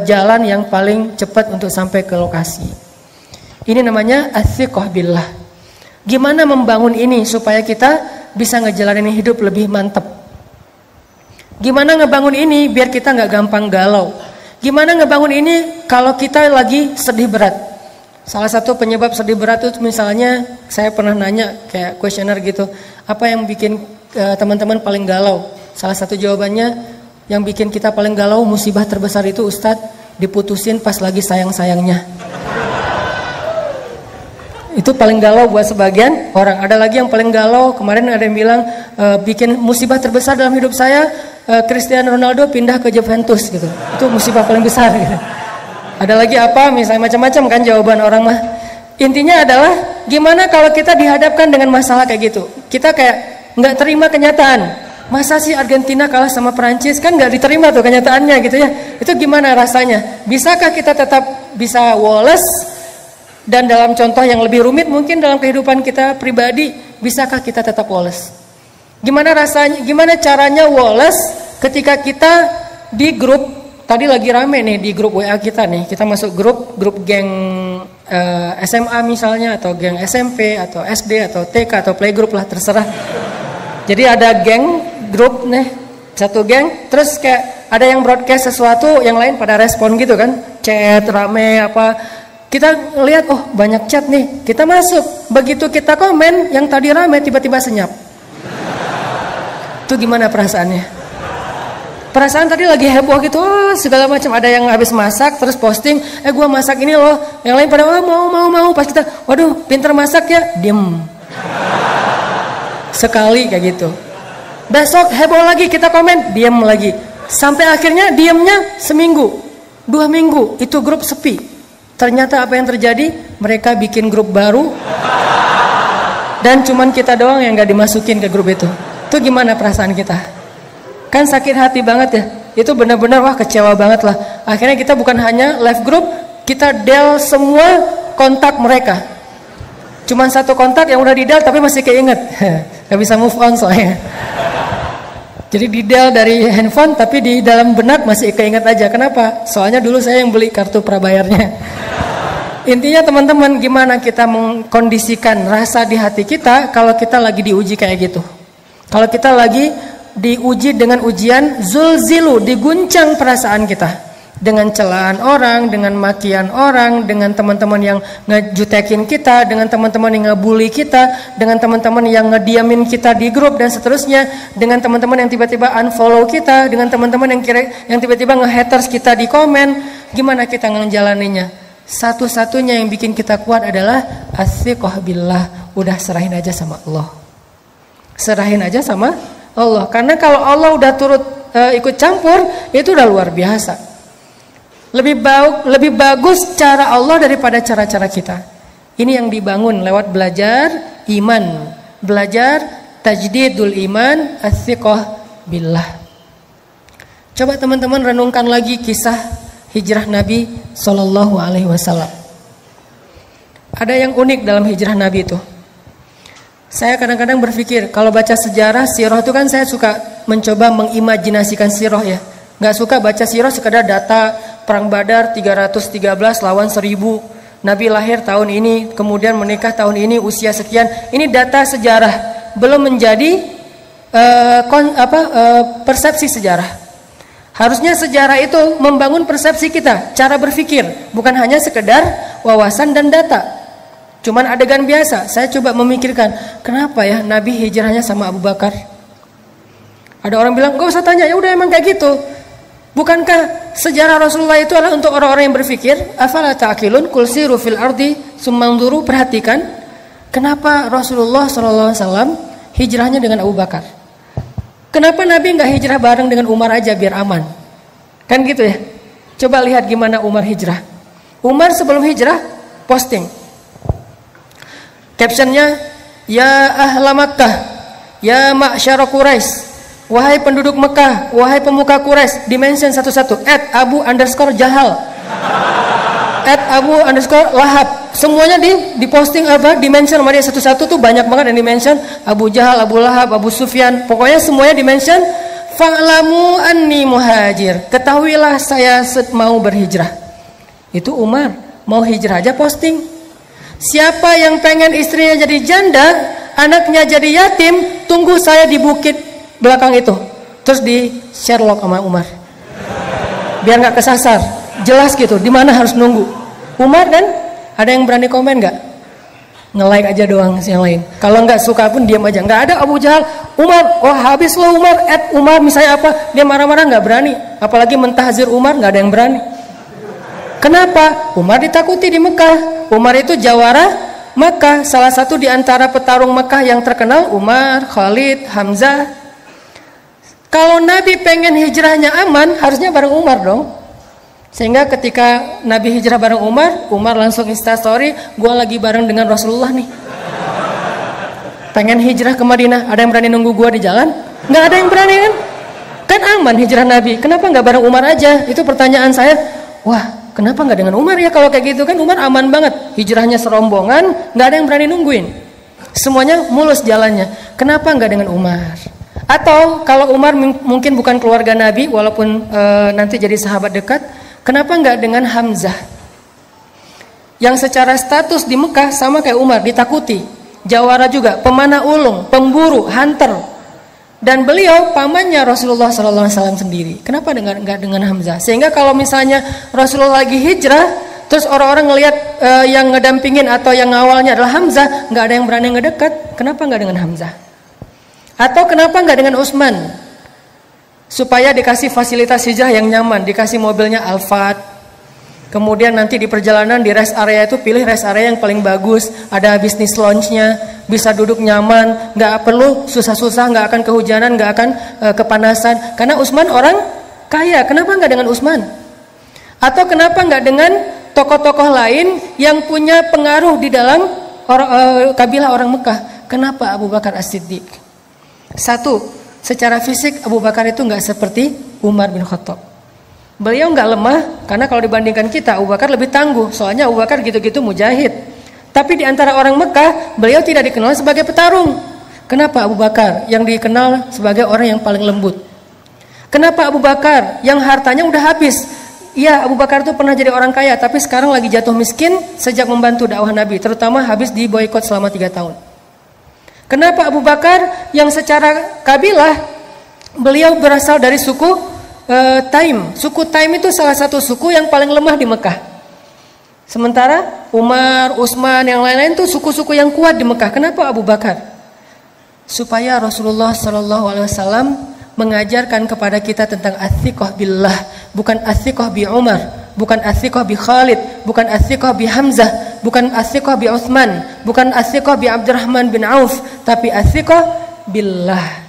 jalan yang paling cepat untuk sampai ke lokasi. Ini namanya ats-tsiqah billah. Gimana membangun ini supaya kita bisa ngejalanin hidup lebih mantap? Gimana ngebangun ini biar kita nggak gampang galau? Gimana ngebangun ini kalau kita lagi sedih berat? Salah satu penyebab sedih berat itu misalnya saya pernah nanya kayak kuesioner gitu, apa yang bikin teman-teman paling galau? Salah satu jawabannya, yang bikin kita paling galau musibah terbesar itu Ustadz diputusin pas lagi sayang-sayangnya. Itu paling galau buat sebagian orang. Ada lagi yang paling galau, kemarin ada yang bilang bikin musibah terbesar dalam hidup saya, Cristiano Ronaldo pindah ke Juventus gitu. Itu musibah paling besar gitu. Ada lagi apa, misalnya macam-macam kan jawaban orang mah. Intinya adalah gimana kalau kita dihadapkan dengan masalah kayak gitu. Kita kayak nggak terima kenyataan. Masa sih Argentina kalah sama Perancis, kan nggak diterima tuh kenyataannya gitu ya. Itu gimana rasanya? Bisakah kita tetap bisa woles? Dan dalam contoh yang lebih rumit mungkin dalam kehidupan kita pribadi, bisakah kita tetap woles? Gimana rasanya? Gimana caranya woles ketika kita di grup? Tadi lagi rame nih di grup WA kita nih. Kita masuk grup geng SMA misalnya, atau geng SMP atau SD atau TK atau playgroup lah, terserah. Jadi ada grup nih, satu geng, terus kayak ada yang broadcast sesuatu, yang lain pada respon gitu kan, chat rame apa. Kita lihat, oh banyak chat nih, kita masuk. Begitu kita komen, yang tadi rame tiba-tiba senyap. Itu gimana perasaannya? Perasaan tadi lagi heboh gitu, oh, segala macam. Ada yang habis masak terus posting, gua masak ini loh. Yang lain pada mau. Pas kita, waduh pinter masak ya, diem. Sekali kayak gitu. Besok heboh lagi, kita komen, diem lagi. Sampai akhirnya diemnya seminggu, 2 minggu, itu grup sepi. Ternyata apa yang terjadi? Mereka bikin grup baru dan cuman kita doang yang gak dimasukin ke grup itu gimana perasaan kita? Kan sakit hati banget ya. Itu benar-benar wah kecewa banget lah. Akhirnya kita bukan hanya live group, kita del semua kontak mereka. Cuman satu kontak yang udah di del tapi masih keinget. Gak bisa move on soalnya. Jadi di del dari handphone tapi di dalam benak masih keinget aja. Kenapa? Soalnya dulu saya yang beli kartu prabayarnya. Intinya teman-teman, gimana kita mengkondisikan rasa di hati kita kalau kita lagi diuji kayak gitu. Kalau kita lagi diuji dengan ujian zulzilu, diguncang perasaan kita dengan celaan orang, dengan makian orang, dengan teman-teman yang ngejutekin kita, dengan teman-teman yang ngebully kita, dengan teman-teman yang ngediamin kita di grup dan seterusnya, dengan teman-teman yang tiba-tiba unfollow kita, dengan teman-teman yang tiba-tiba nge-haters kita di komen. Gimana kita ngejalaninya? Satu-satunya yang bikin kita kuat adalah as-siqah billah. Udah serahin aja sama Allah. Serahin aja sama Allah. Karena kalau Allah udah turut ikut campur, itu udah luar biasa. Lebih bagus cara Allah daripada cara-cara kita. Ini yang dibangun lewat belajar iman, belajar tajdidul iman, as-siqah billah. Coba teman-teman renungkan lagi kisah hijrah Nabi Sallallahu Alaihi Wasallam. Ada yang unik dalam hijrah Nabi itu. Saya kadang-kadang berpikir, kalau baca sejarah sirah itu kan saya suka mencoba mengimajinasikan sirah ya. Gak suka baca sirah sekadar data perang Badar 313 lawan 1000. Nabi lahir tahun ini, kemudian menikah tahun ini, usia sekian. Ini data sejarah, belum menjadi persepsi sejarah. Harusnya sejarah itu membangun persepsi kita, cara berpikir, bukan hanya sekedar wawasan dan data. Cuman adegan biasa. Saya coba memikirkan, kenapa ya Nabi hijrahnya sama Abu Bakar? Ada orang bilang, gak usah tanya, ya udah emang kayak gitu. Bukankah sejarah Rasulullah itu adalah untuk orang-orang yang berpikir? Afala ta'qilun qul siru fil ardi summanzuru. Perhatikan, kenapa Rasulullah SAW hijrahnya dengan Abu Bakar? Kenapa Nabi nggak hijrah bareng dengan Umar aja biar aman? Kan gitu ya. Coba lihat gimana Umar hijrah. Umar sebelum hijrah posting. Captionnya, ya ahla Makkah, ya ma'syara Quraisy, wahai penduduk Mekah, wahai pemuka Quraisy, dimention satu-satu, @Abu_Jahal, @Abu_Lahab, semuanya diposting apa, dimention sama dia satu-satu tuh banyak banget yang dimention, Abu Jahal, Abu Lahab, Abu Sufyan, pokoknya semuanya dimention. Fa'lamu anni muhajir, ketahuilah saya mau berhijrah. Itu Umar, mau hijrah aja posting. Siapa yang pengen istrinya jadi janda, anaknya jadi yatim, tunggu saya di bukit belakang itu. Terus di Sherlock sama Umar. Biar nggak kesasar, jelas gitu. Di mana harus nunggu. Umar kan, ada yang berani komen nggak? Nge-like aja doang yang lain. Kalau nggak suka pun diam aja. Nggak ada Abu Jahal, Umar, wah habis lo Umar, Umar misalnya apa? Dia marah-marah nggak berani. Apalagi mentahzir Umar, nggak ada yang berani. Kenapa? Umar ditakuti di Mekah. Umar itu jawara Mekah, salah satu di antara petarung Mekah yang terkenal, Umar, Khalid, Hamzah. Kalau Nabi pengen hijrahnya aman, harusnya bareng Umar dong. Sehingga ketika Nabi hijrah bareng Umar, Umar langsung instastory, gua lagi bareng dengan Rasulullah nih. Pengen hijrah ke Madinah, ada yang berani nunggu gua di jalan? Nggak ada yang berani kan? Kan aman hijrah Nabi, kenapa nggak bareng Umar aja? Itu pertanyaan saya. Wah, kenapa nggak dengan Umar ya? Kalau kayak gitu kan Umar aman banget, hijrahnya serombongan, nggak ada yang berani nungguin, semuanya mulus jalannya. Kenapa nggak dengan Umar? Atau kalau Umar mungkin bukan keluarga Nabi, walaupun nanti jadi sahabat dekat, kenapa nggak dengan Hamzah? Yang secara status di Mekah sama kayak Umar, ditakuti, jawara juga, pemanah ulung, pemburu, hunter. Dan beliau pamannya Rasulullah SAW sendiri. Kenapa nggak dengan Hamzah? Sehingga kalau misalnya Rasulullah lagi hijrah, terus orang-orang ngelihat yang ngedampingin atau yang ngawalnya adalah Hamzah, nggak ada yang berani ngedekat. Kenapa nggak dengan Hamzah? Atau kenapa nggak dengan Utsman? Supaya dikasih fasilitas hijrah yang nyaman, dikasih mobilnya Alphard. Kemudian nanti di perjalanan di rest area itu pilih rest area yang paling bagus, ada bisnis lounge-nya, bisa duduk nyaman, nggak perlu susah-susah, nggak akan kehujanan, nggak akan kepanasan. Karena Utsman orang kaya, kenapa nggak dengan Utsman? Atau kenapa nggak dengan tokoh-tokoh lain yang punya pengaruh di dalam kabilah orang Mekah? Kenapa Abu Bakar As-Siddiq? Satu, secara fisik Abu Bakar itu nggak seperti Umar bin Khattab. Beliau nggak lemah, karena kalau dibandingkan kita Abu Bakar lebih tangguh. Soalnya Abu Bakar gitu-gitu mujahid. Tapi di antara orang Mekah, beliau tidak dikenal sebagai petarung. Kenapa Abu Bakar yang dikenal sebagai orang yang paling lembut? Kenapa Abu Bakar yang hartanya udah habis? Iya, Abu Bakar itu pernah jadi orang kaya, tapi sekarang lagi jatuh miskin sejak membantu dakwah Nabi, terutama habis diboikot selama 3 tahun. Kenapa Abu Bakar yang secara kabilah beliau berasal dari suku Taim. Suku Taim itu salah satu suku yang paling lemah di Mekah. Sementara Umar, Utsman, yang lain-lain itu suku-suku yang kuat di Mekah. Kenapa Abu Bakar? Supaya Rasulullah SAW mengajarkan kepada kita tentang athiqah billah, bukan athiqah bi Umar, bukan athiqah bi Khalid, bukan athiqah bi Hamzah, bukan athiqah bi Utsman, bukan athiqah bi Abdurrahman bin Auf, tapi athiqah billah.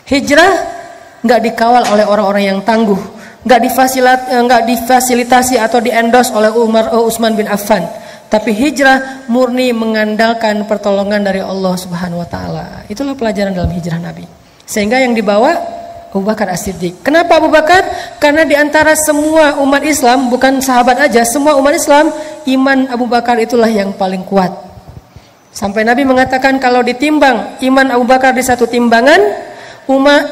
Hijrah nggak dikawal oleh orang-orang yang tangguh, nggak difasilitasi atau diendos oleh Utsman bin Affan, tapi hijrah murni mengandalkan pertolongan dari Allah Subhanahu wa taala. Itulah pelajaran dalam hijrah Nabi. Sehingga yang dibawa Abu Bakar As-Siddiq. Kenapa Abu Bakar? Karena di antara semua umat Islam, bukan sahabat aja, semua umat Islam, iman Abu Bakar itulah yang paling kuat. Sampai Nabi mengatakan kalau ditimbang iman Abu Bakar di satu timbangan,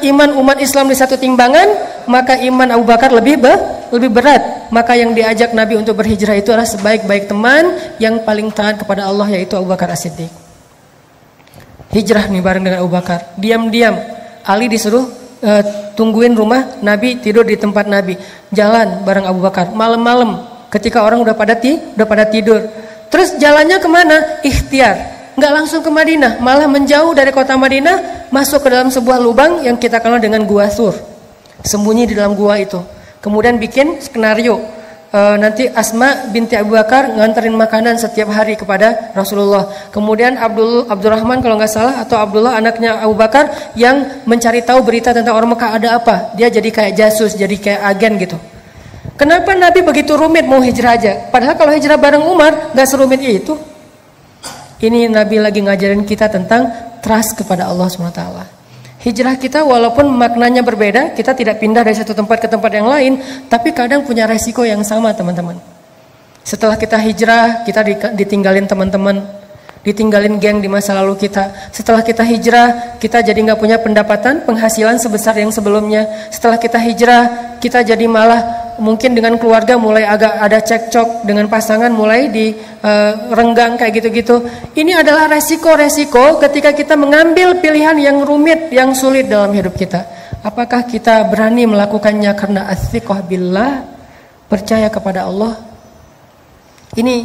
iman umat Islam di satu timbangan, maka iman Abu Bakar lebih berat. Maka yang diajak Nabi untuk berhijrah itu adalah sebaik-baik teman yang paling taat kepada Allah, yaitu Abu Bakar As-Siddiq. Hijrah nih bareng dengan Abu Bakar. Diam-diam Ali disuruh tungguin rumah Nabi, tidur di tempat Nabi. Jalan bareng Abu Bakar malam-malam ketika orang udah pada tidur. Terus jalannya kemana? Ikhtiar. Nggak langsung ke Madinah, malah menjauh dari kota Madinah, masuk ke dalam sebuah lubang yang kita kenal dengan Gua Sur. Sembunyi di dalam gua itu. Kemudian bikin skenario. Nanti Asma binti Abu Bakar nganterin makanan setiap hari kepada Rasulullah. Kemudian Abdurrahman kalau nggak salah, atau Abdullah anaknya Abu Bakar, yang mencari tahu berita tentang orang Mekah ada apa. Dia jadi kayak jasus, jadi kayak agen gitu. Kenapa Nabi begitu rumit mau hijrah aja? Padahal kalau hijrah bareng Umar nggak serumit itu. Ini Nabi lagi ngajarin kita tentang trust kepada Allah SWT. Hijrah kita walaupun maknanya berbeda, kita tidak pindah dari satu tempat ke tempat yang lain, tapi kadang punya resiko yang sama, teman-teman. Setelah kita hijrah, kita ditinggalin teman-teman, ditinggalin geng di masa lalu kita. Setelah kita hijrah, kita jadi nggak punya pendapatan, penghasilan sebesar yang sebelumnya. Setelah kita hijrah, kita jadi malah mungkin dengan keluarga mulai agak ada cekcok, dengan pasangan mulai renggang kayak gitu-gitu. Ini adalah resiko-resiko ketika kita mengambil pilihan yang rumit, yang sulit dalam hidup kita. Apakah kita berani melakukannya karena athiqah billah, percaya kepada Allah? Ini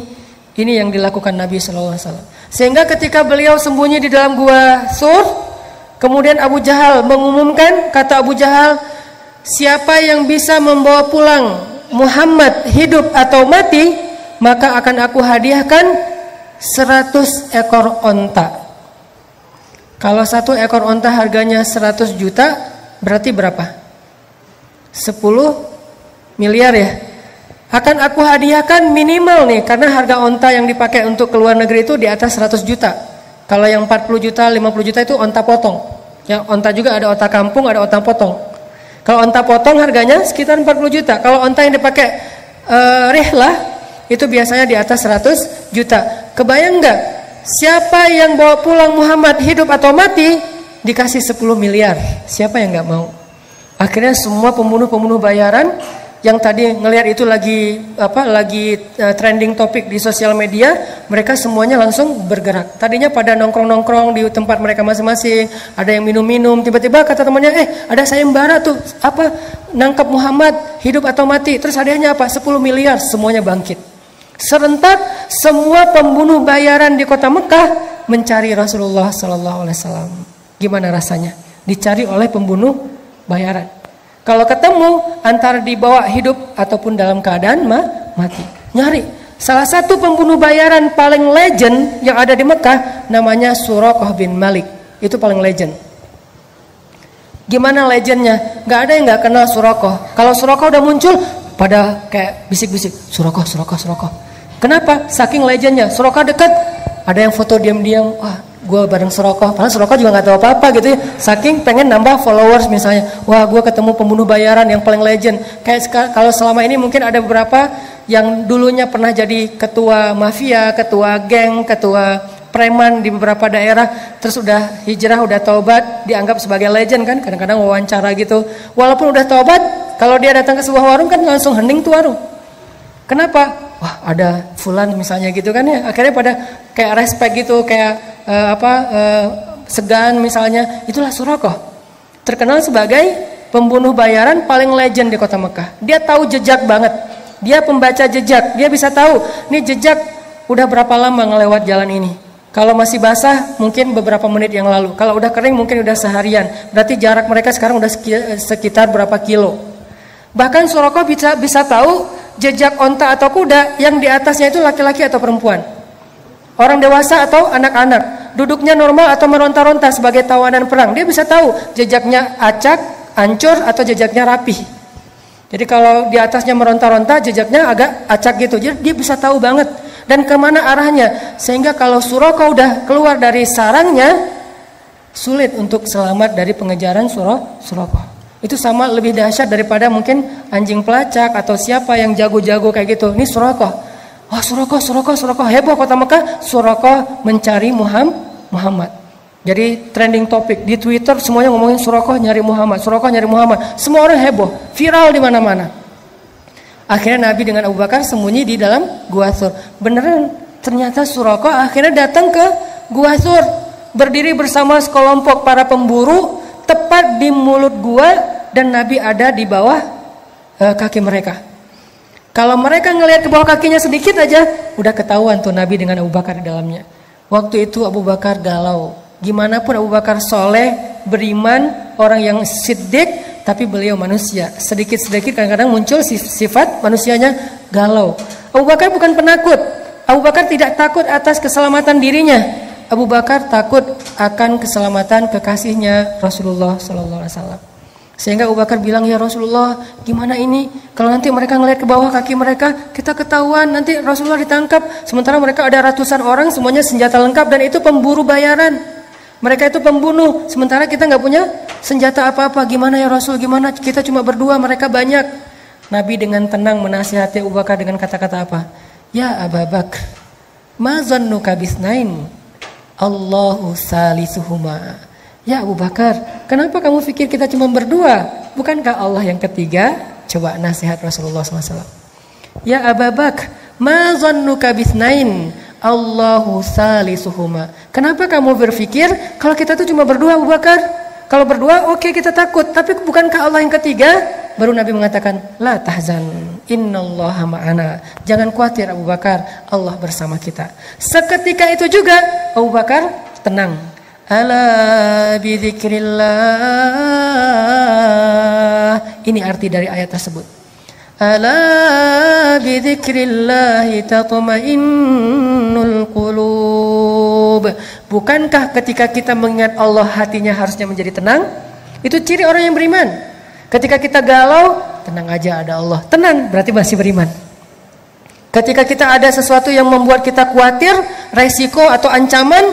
yang dilakukan Nabi SAW. Sehingga ketika beliau sembunyi di dalam gua Sur, kemudian Abu Jahal mengumumkan, kata Abu Jahal, siapa yang bisa membawa pulang Muhammad hidup atau mati, maka akan aku hadiahkan 100 ekor onta. Kalau 1 ekor onta harganya 100 juta, berarti berapa? 10 miliar ya. Akan aku hadiahkan minimal nih, karena harga onta yang dipakai untuk ke luar negeri itu di atas 100 juta. Kalau yang 40 juta, 50 juta itu onta potong. Ya, onta juga ada onta kampung, ada onta potong. Kalau onta potong harganya sekitar 40 juta. Kalau onta yang dipakai rihlah itu biasanya di atas 100 juta. Kebayang nggak? Siapa yang bawa pulang Muhammad hidup atau mati dikasih 10 miliar? Siapa yang nggak mau? Akhirnya semua pembunuh-pembunuh bayaran yang tadi ngelihat itu lagi trending topik di sosial media, mereka semuanya langsung bergerak. Tadinya pada nongkrong-nongkrong di tempat mereka masing-masing, ada yang minum-minum, tiba-tiba kata temannya, ada sayembara tuh, nangkap Muhammad hidup atau mati, terus hadiahnya apa? 10 miliar, semuanya bangkit. Serentak semua pembunuh bayaran di kota Mekah mencari Rasulullah SAW. Gimana rasanya? Dicari oleh pembunuh bayaran. Kalau ketemu antara dibawa hidup ataupun dalam keadaan mati, nyari. Salah satu pembunuh bayaran paling legend yang ada di Mekah namanya Suraqah bin Malik. Itu paling legend. Gimana legendnya? Gak ada yang gak kenal Suraqah. Kalau Suraqah udah muncul, pada kayak bisik-bisik, Suraqah. Kenapa? Saking legendnya. Suraqah dekat, ada yang foto diam-diam. Wah, gue bareng Surokoh, padahal Surokoh juga nggak tahu apa-apa gitu ya, saking pengen nambah followers misalnya, wah gue ketemu pembunuh bayaran yang paling legend. Kayak kalau selama ini mungkin ada beberapa yang dulunya pernah jadi ketua mafia, ketua geng, ketua preman di beberapa daerah, terus udah hijrah, udah taubat, dianggap sebagai legend kan, kadang-kadang wawancara gitu. Walaupun udah taubat, kalau dia datang ke sebuah warung kan langsung hening tuh warung. Kenapa? Wah ada fulan misalnya gitu kan ya, akhirnya pada kayak respect gitu, kayak segan misalnya. Itulah Surokoh, terkenal sebagai pembunuh bayaran paling legend di kota Mekah. Dia tahu jejak banget, dia pembaca jejak, dia bisa tahu nih jejak udah berapa lama ngelewat jalan ini. Kalau masih basah mungkin beberapa menit yang lalu, kalau udah kering mungkin udah seharian, berarti jarak mereka sekarang udah sekitar berapa kilo. Bahkan Surokoh bisa tahu jejak onta atau kuda yang di atasnya itu laki-laki atau perempuan, orang dewasa atau anak-anak, duduknya normal atau meronta-ronta sebagai tawanan perang. Dia bisa tahu jejaknya acak, hancur, atau jejaknya rapih. Jadi kalau di atasnya meronta-ronta, jejaknya agak acak gitu. Jadi dia bisa tahu banget dan kemana arahnya, sehingga kalau Surokoh udah keluar dari sarangnya, sulit untuk selamat dari pengejaran Surokoh. Itu sama lebih dahsyat daripada mungkin anjing pelacak atau siapa yang jago-jago kayak gitu. Ini Surokoh. Wah Surokoh, heboh kota Mekah, Surokoh mencari Muhammad. Jadi trending topik di Twitter semuanya ngomongin Surokoh nyari Muhammad, Surokoh nyari Muhammad. Semua orang heboh, viral di mana-mana. Akhirnya Nabi dengan Abu Bakar sembunyi di dalam Gua Thur. Beneran ternyata Surokoh akhirnya datang ke Gua Thur, berdiri bersama sekelompok para pemburu tepat di mulut gua, dan Nabi ada di bawah kaki mereka. Kalau mereka ngelihat ke bawah kakinya sedikit aja, udah ketahuan tuh Nabi dengan Abu Bakar di dalamnya. Waktu itu Abu Bakar galau. Gimana pun Abu Bakar soleh, beriman, orang yang siddiq, tapi beliau manusia. Sedikit-sedikit kadang-kadang muncul sifat manusianya galau. Abu Bakar bukan penakut. Abu Bakar tidak takut atas keselamatan dirinya. Abu Bakar takut akan keselamatan kekasihnya Rasulullah Sallallahu Alaihi Wasallam. Sehingga Abu Bakar bilang, ya Rasulullah, gimana ini? Kalau nanti mereka ngelihat ke bawah kaki mereka, kita ketahuan, nanti Rasulullah ditangkap. Sementara mereka ada ratusan orang, semuanya senjata lengkap, dan itu pemburu bayaran. Mereka itu pembunuh, sementara kita nggak punya senjata apa-apa. Gimana ya Rasul? Gimana? Kita cuma berdua, mereka banyak. Nabi dengan tenang menasihati Abu Bakar dengan kata-kata apa? Ya Abu Bakar, ma zannuka bisnain? Allahu salisuhuma. Ya Abu Bakar, kenapa kamu pikir kita cuma berdua? Bukankah Allah yang ketiga? Coba nasihat Rasulullah SAW. Ya Abu Bakar, ma zannuka bisnain? Allahu salisuhuma. Kenapa kamu berpikir kalau kita tuh cuma berdua, Abu Bakar? Kalau berdua oke, kita takut, tapi bukankah Allah yang ketiga? Baru Nabi mengatakan, la tahzan, innallaha ma'ana. Jangan khawatir Abu Bakar, Allah bersama kita. Seketika itu juga Abu Bakar tenang. Ala bidzikrillah. Ini arti dari ayat tersebut. Ala bidzikrillahi tatma'innul qulub. Bukankah ketika kita mengingat Allah hatinya harusnya menjadi tenang? Itu ciri orang yang beriman. Ketika kita galau, tenang aja ada Allah. Tenang, berarti masih beriman. Ketika kita ada sesuatu yang membuat kita khawatir, resiko atau ancaman,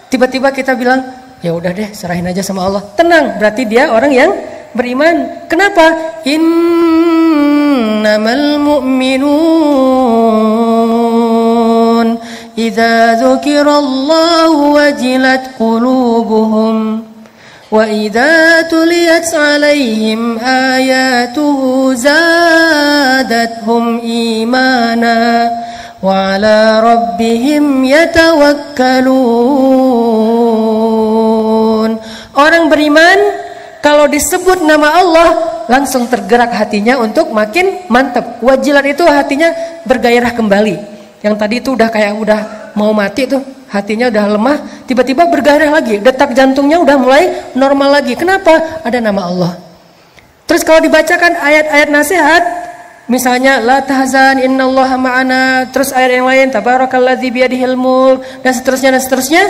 tiba-tiba kita bilang, ya udah deh, serahin aja sama Allah. Tenang, berarti dia orang yang beriman. Kenapa? Innamal mu'minun idza dzukirallahu wajilat qulubuhum wa idza tuliyat 'alaihim ayatuhu zadatuhum imana wa 'ala rabbihim yatawakkalun. Orang beriman kalau disebut nama Allah langsung tergerak hatinya untuk makin mantap. Wajilat itu hatinya bergairah kembali. Yang tadi itu udah kayak udah mau mati tuh, hatinya udah lemah, tiba-tiba bergairah lagi, detak jantungnya udah mulai normal lagi. Kenapa? Ada nama Allah. Terus kalau dibacakan ayat-ayat nasihat, misalnya la tahzan innallaha ma'ana, terus ayat yang lain tabarakalladzi biyadihil mulk, dan seterusnya,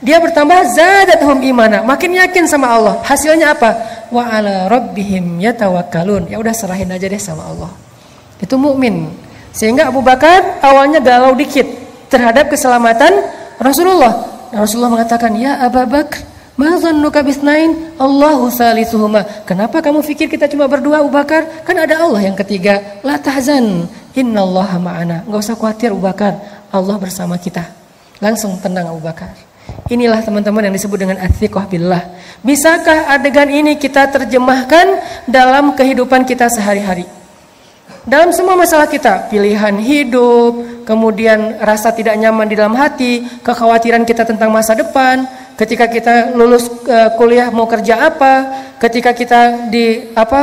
dia bertambah zadatuhum imana, makin yakin sama Allah. Hasilnya apa? Wa ala rabbihim yatawakkalun. Ya udah, serahin aja deh sama Allah. Itu mukmin. Sehingga Abu Bakar awalnya galau dikit terhadap keselamatan Rasulullah. Rasulullah mengatakan, "Ya Abu Bakar, ma zannuka bisnain? Allahu salisuhuma." Kenapa kamu pikir kita cuma berdua, Abu Bakar? Kan ada Allah yang ketiga. La tahzan, innallaha ma'ana. Enggak usah khawatir Abu Bakar, Allah bersama kita. Langsung tenang Abu Bakar. Inilah teman-teman yang disebut dengan athiqah billah. Bisakah adegan ini kita terjemahkan dalam kehidupan kita sehari-hari? Dalam semua masalah kita, pilihan hidup, kemudian rasa tidak nyaman di dalam hati, kekhawatiran kita tentang masa depan, ketika kita lulus kuliah mau kerja apa, ketika kita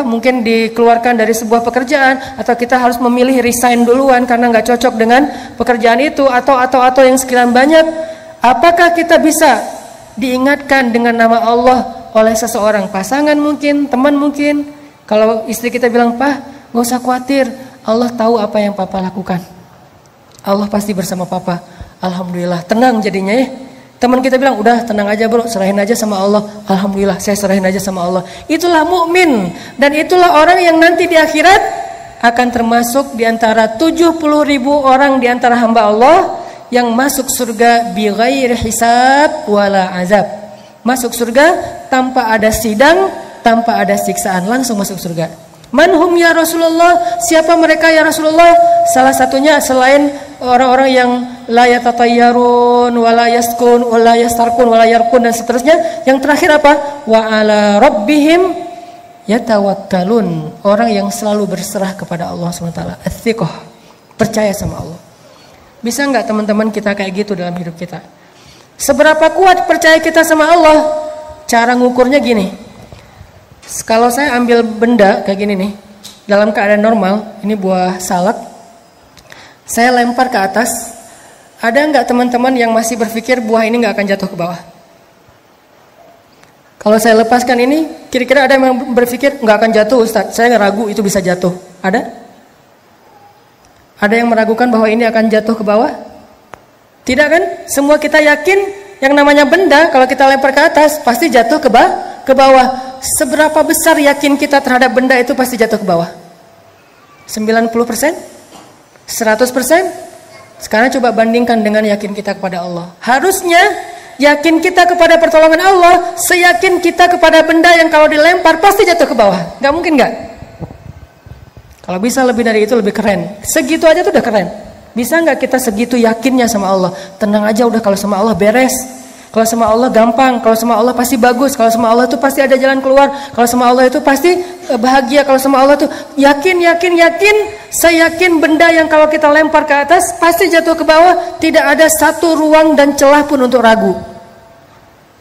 mungkin dikeluarkan dari sebuah pekerjaan, atau kita harus memilih resign duluan karena nggak cocok dengan pekerjaan itu, atau yang sekian banyak. Apakah kita bisa diingatkan dengan nama Allah oleh seseorang, pasangan mungkin, teman mungkin? Kalau istri kita bilang, "Pak, gak usah khawatir, Allah tahu apa yang Papa lakukan. Allah pasti bersama Papa." Alhamdulillah, tenang jadinya ya. Teman kita bilang, "Udah tenang aja bro, serahin aja sama Allah." Alhamdulillah, saya serahin aja sama Allah. Itulah mukmin, dan itulah orang yang nanti di akhirat akan termasuk di antara 70.000 orang di antara hamba Allah yang masuk surga bi ghairi hisab wala azab. Masuk surga tanpa ada sidang, tanpa ada siksaan, langsung masuk surga. Manhum ya Rasulullah? Siapa mereka ya Rasulullah? Salah satunya selain orang-orang yang la yatatayyarun wala yaskun wala yastarkun wala yarkun dan seterusnya, yang terakhir apa? Wa ala rabbihim yatawakkalun. Orang yang selalu berserah kepada Allah SWT. Athiqah, percaya sama Allah. Bisa enggak teman-teman kita kayak gitu dalam hidup kita? Seberapa kuat percaya kita sama Allah? Cara ngukurnya gini. Kalau saya ambil benda kayak gini nih, dalam keadaan normal, ini buah salak, saya lempar ke atas, ada nggak teman-teman yang masih berpikir buah ini nggak akan jatuh ke bawah? Kalau saya lepaskan ini, kira-kira ada yang berpikir nggak akan jatuh Ustaz, saya ragu itu bisa jatuh. Ada? Ada yang meragukan bahwa ini akan jatuh ke bawah? Tidak kan? Semua kita yakin yang namanya benda kalau kita lempar ke atas pasti jatuh ke bawah. Seberapa besar yakin kita terhadap benda itu pasti jatuh ke bawah? 90%? 100%? Sekarang coba bandingkan dengan yakin kita kepada Allah. Harusnya yakin kita kepada pertolongan Allah seyakin kita kepada benda yang kalau dilempar pasti jatuh ke bawah. Gak mungkin gak? Kalau bisa lebih dari itu lebih keren. Segitu aja tuh udah keren. Bisa gak kita segitu yakinnya sama Allah? Tenang aja udah, kalau sama Allah beres. Kalau sama Allah gampang, kalau sama Allah pasti bagus, kalau sama Allah itu pasti ada jalan keluar, kalau sama Allah itu pasti bahagia, kalau sama Allah itu yakin, saya yakin benda yang kalau kita lempar ke atas pasti jatuh ke bawah, tidak ada satu ruang dan celah pun untuk ragu.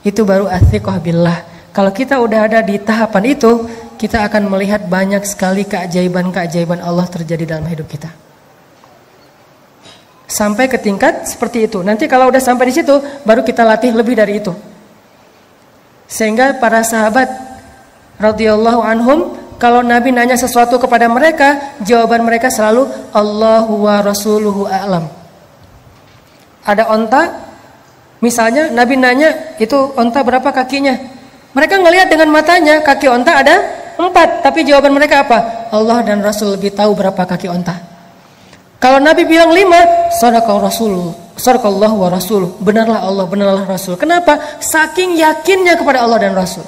Itu baru athiqah billah. Kalau kita udah ada di tahapan itu, kita akan melihat banyak sekali keajaiban-keajaiban Allah terjadi dalam hidup kita. Sampai ke tingkat seperti itu. Nanti kalau udah sampai di situ, baru kita latih lebih dari itu. Sehingga para sahabat radhiyallahu anhum, kalau Nabi nanya sesuatu kepada mereka, jawaban mereka selalu Allahu wa rasuluhu a'lam. Ada onta, misalnya Nabi nanya, itu onta berapa kakinya? Mereka ngelihat dengan matanya, kaki onta ada 4, tapi jawaban mereka apa? Allah dan Rasul lebih tahu berapa kaki onta. Kalau Nabi bilang 5, sadaqallahu wa rasuluh. Benarlah Allah, benarlah Rasul. Kenapa? Saking yakinnya kepada Allah dan Rasul.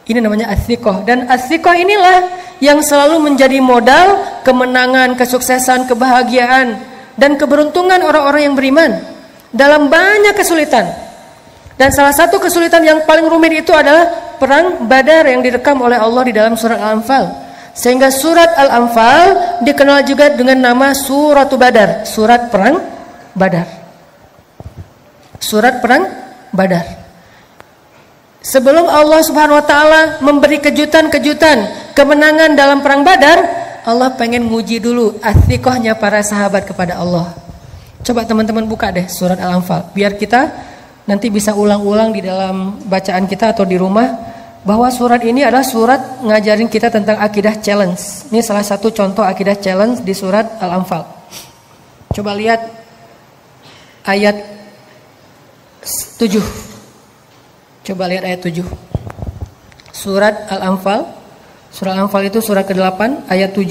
Ini namanya athiqah. Dan athiqah inilah yang selalu menjadi modal kemenangan, kesuksesan, kebahagiaan, dan keberuntungan orang-orang yang beriman dalam banyak kesulitan. Dan salah satu kesulitan yang paling rumit itu adalah perang Badar yang direkam oleh Allah di dalam surat Al-Anfal. Sehingga surat Al-Anfal dikenal juga dengan nama Suratul Badar, surat perang Badar. Surat perang Badar. Sebelum Allah Subhanahu wa taala memberi kejutan-kejutan kemenangan dalam perang Badar, Allah pengen nguji dulu athiqahnya para sahabat kepada Allah. Coba teman-teman buka deh surat Al-Anfal, biar kita nanti bisa ulang-ulang di dalam bacaan kita atau di rumah. Bahwa surat ini adalah surat ngajarin kita tentang akidah challenge. Ini salah satu contoh akidah challenge di surat Al-Anfal. Coba lihat ayat 7. Coba lihat ayat 7. Surat Al-Anfal. Surat Al-Anfal itu surat ke-8 ayat 7.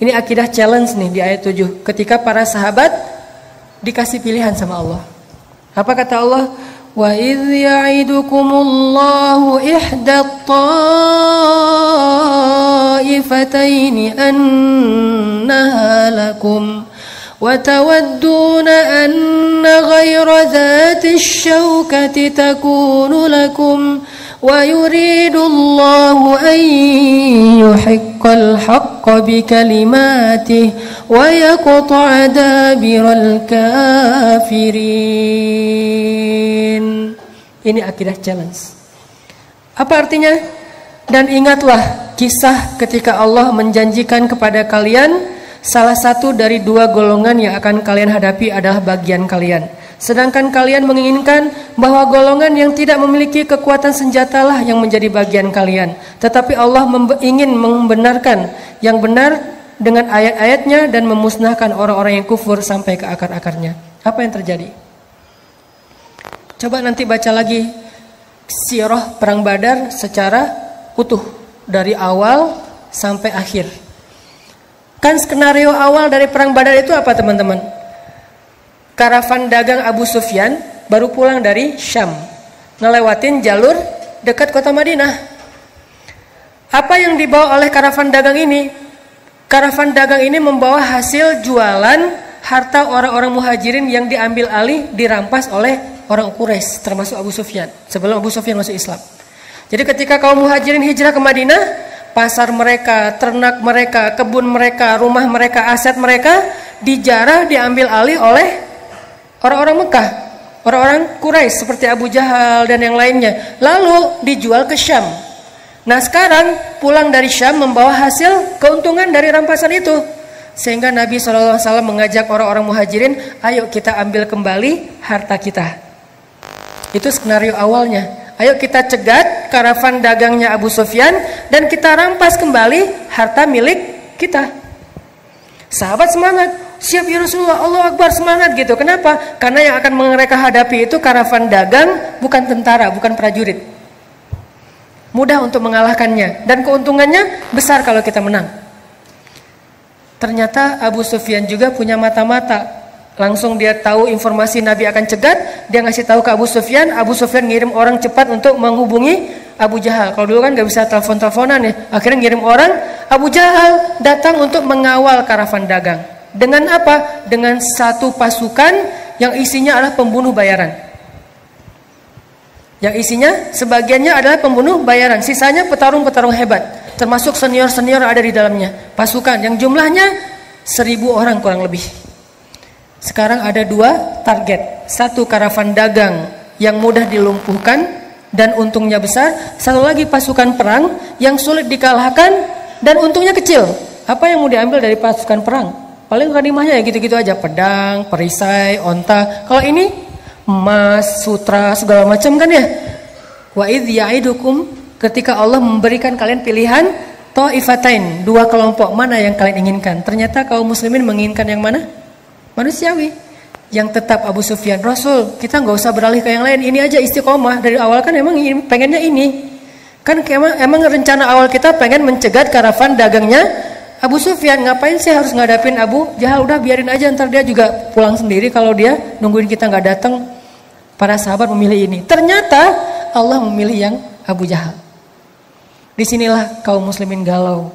Ini akidah challenge nih di ayat 7. Ketika para sahabat dikasih pilihan sama Allah. Apa kata Allah? Wa idh ya'idukumullahu ihdat ta'ifataini annaha lakum wa tawadduna anna ghayra dhati syawkati takunu lakum wa yuridullahu an yuhiqqal haqqa bikalimatihi wa yaqta'a dabiral kafirin. Ini akidah challenge. Apa artinya? Dan ingatlah kisah ketika Allah menjanjikan kepada kalian salah satu dari dua golongan yang akan kalian hadapi adalah bagian kalian. Sedangkan kalian menginginkan bahwa golongan yang tidak memiliki kekuatan senjatalah yang menjadi bagian kalian. Tetapi Allah ingin membenarkan yang benar dengan ayat-ayatnya dan memusnahkan orang-orang yang kufur sampai ke akar-akarnya. Apa yang terjadi? Coba nanti baca lagi sirah perang Badar secara utuh dari awal sampai akhir. Kan skenario awal dari perang Badar itu apa teman-teman? Karavan dagang Abu Sufyan baru pulang dari Syam, ngelewatin jalur dekat kota Madinah. Apa yang dibawa oleh karavan dagang ini? Karavan dagang ini membawa hasil jualan harta orang-orang muhajirin yang diambil alih, dirampas oleh orang Quraisy, termasuk Abu Sufyan, sebelum Abu Sufyan masuk Islam. Jadi ketika kaum muhajirin hijrah ke Madinah, pasar mereka, ternak mereka, kebun mereka, rumah mereka, aset mereka dijarah, diambil alih oleh orang-orang Mekah, orang-orang Quraisy seperti Abu Jahal dan yang lainnya. Lalu dijual ke Syam. Nah sekarang pulang dari Syam membawa hasil keuntungan dari rampasan itu. Sehingga Nabi SAW mengajak orang-orang muhajirin, ayo kita ambil kembali harta kita. Itu skenario awalnya. Ayo kita cegat karavan dagangnya Abu Sufyan dan kita rampas kembali harta milik kita. Sahabat semangat, siap ya Rasulullah, Allah Akbar, semangat gitu. Kenapa? Karena yang akan mereka hadapi itu karavan dagang, bukan tentara, bukan prajurit. Mudah untuk mengalahkannya dan keuntungannya besar kalau kita menang. Ternyata Abu Sufyan juga punya mata-mata. Langsung dia tahu informasi Nabi akan cegat, dia ngasih tahu ke Abu Sufyan ngirim orang cepat untuk menghubungi Abu Jahal. Kalau dulu kan nggak bisa telepon-teleponan ya, akhirnya ngirim orang, Abu Jahal datang untuk mengawal karavan dagang. Dengan apa? Dengan satu pasukan yang isinya adalah pembunuh bayaran. Yang isinya sebagiannya adalah pembunuh bayaran, sisanya petarung-petarung hebat, termasuk senior-senior ada di dalamnya. Pasukan yang jumlahnya 1.000 orang kurang lebih. Sekarang ada dua target. Satu karavan dagang yang mudah dilumpuhkan dan untungnya besar. Satu lagi pasukan perang yang sulit dikalahkan dan untungnya kecil. Apa yang mau diambil dari pasukan perang? Paling ghanimahnya ya gitu-gitu aja. Pedang, perisai, onta. Kalau ini emas, sutra, segala macam kan ya. Wa idh ya'idukum, ketika Allah memberikan kalian pilihan ta'ifatain, dua kelompok, mana yang kalian inginkan? Ternyata kaum muslimin menginginkan yang mana? Manusiawi, yang tetap Abu Sufyan, Rasul kita nggak usah beralih ke yang lain, ini aja istiqomah dari awal kan emang pengennya ini kan emang rencana awal kita pengen mencegat karavan dagangnya Abu Sufyan, ngapain sih harus ngadapin Abu Jahal, udah biarin aja ntar dia juga pulang sendiri kalau dia nungguin kita nggak datang. Para sahabat memilih ini, ternyata Allah memilih yang Abu Jahal. Disinilah kaum muslimin galau,